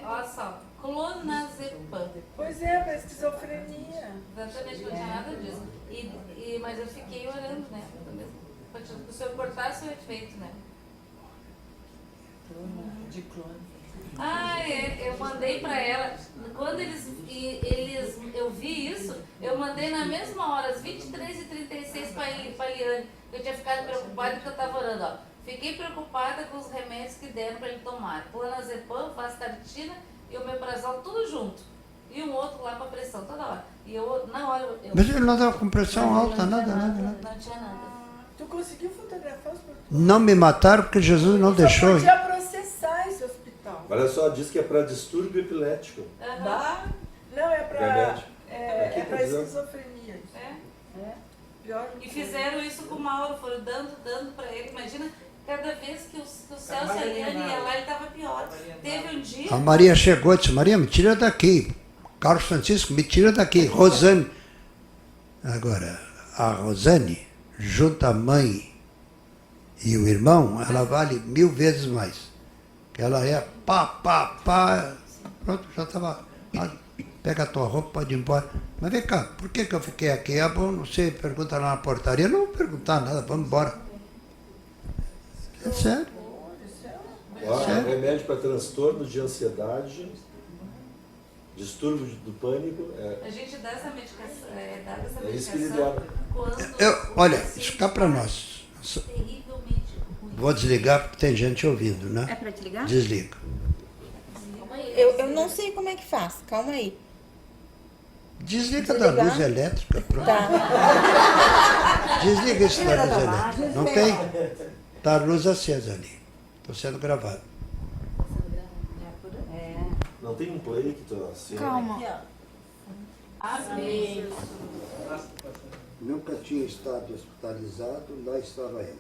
Olha só, clonazepam. Pois é, para esquizofrenia. Exatamente, não tinha nada disso. Mas eu fiquei orando, né? Para o senhor cortar seu efeito, né? De clone. Eu mandei para ela. Quando eu vi isso, eu mandei na mesma hora, às 23h36 para a Eliane. Eu tinha ficado preocupada porque eu estava orando, ó. Fiquei preocupada com os remédios que deram para ele tomar. Clonazepam, vastartina e omeprazol, tudo junto. E um outro lá para pressão, toda hora. E eu, na hora, mas ele não estava com pressão alta, nada. Não tinha nada. Tu conseguiu fotografar os produtos? Não me mataram porque Jesus não deixou. Só podia processar esse hospital. Olha só, diz que é para distúrbio epilético. Bah. Não, é para Remédio. é Aqui para tá dizendo. esquizofrenia. Pior E fizeram isso com o Mauro, foram dando para ele. Imagina, cada vez que o Celso e a Eliane ia lá, ele estava pior. Teve um dia. A Maria chegou e disse, Maria, me tira daqui. Carlos Francisco, me tira daqui. Rosane. Agora, a Rosane, junto à mãe e o irmão, ela vale 1000 vezes mais. Ela é pá. Pronto, já estava. Pega a tua roupa, pode ir embora. Mas vem cá, por que eu fiquei aqui? É bom, não sei, pergunta lá na portaria. Não vou perguntar nada, vamos embora. É sério. Ó, Sério? remédio para transtorno de ansiedade, distúrbio do pânico. A gente dá essa medicação, É isso que ele dá. quando Olha, isso cá para nós. terrivelmente ruim. Vou desligar porque tem gente ouvindo, né? É para te ligar? Desliga. Eu não sei como é que faz. Calma aí. Desliga da luz elétrica, pronto. Tá. Desliga isso da luz elétrica. Não tem? Tá a luz acesa ali. Estou sendo gravado. Não tem um play que tu assina? Calma. Amém. Nunca tinha estado hospitalizado, lá estava eu.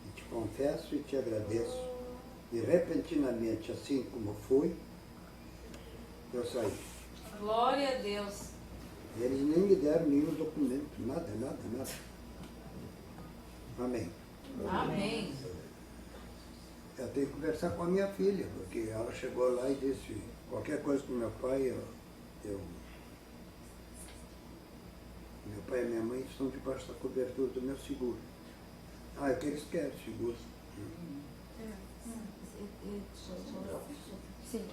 E te confesso e te agradeço. E repentinamente, assim como fui, eu saí. Glória a Deus. Eles nem me deram nenhum documento, nada. Amém. Amém. Eu tenho que conversar com a minha filha, porque ela chegou lá e disse, qualquer coisa com meu pai, meu pai e minha mãe estão debaixo da cobertura do meu seguro. É o que eles querem, seguro. Sim.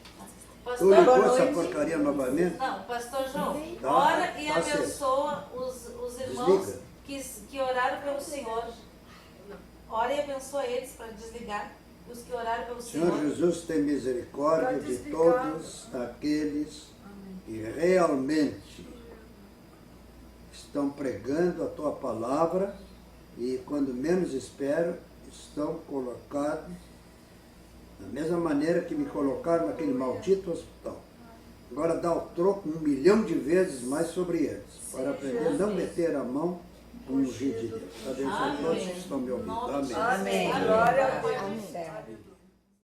Tu Pastor, ligou essa porcaria novamente? não, Pastor João, Tá, ora e tá certo. abençoa os irmãos Desliga. que oraram pelo Senhor. Ora e abençoa eles para desligar. Os que oraram pelo Senhor Senhor. Jesus, tem misericórdia de todos aqueles que realmente estão pregando a tua palavra e, quando menos espero, estão colocados da mesma maneira que me colocaram naquele maldito hospital. Agora dá o troco 1 milhão de vezes mais sobre eles, para aprender a não meter a mão com o ungido de Deus. Abençoe todos que estão me ouvindo. Amém. Amém. Glória a Deus. Amém.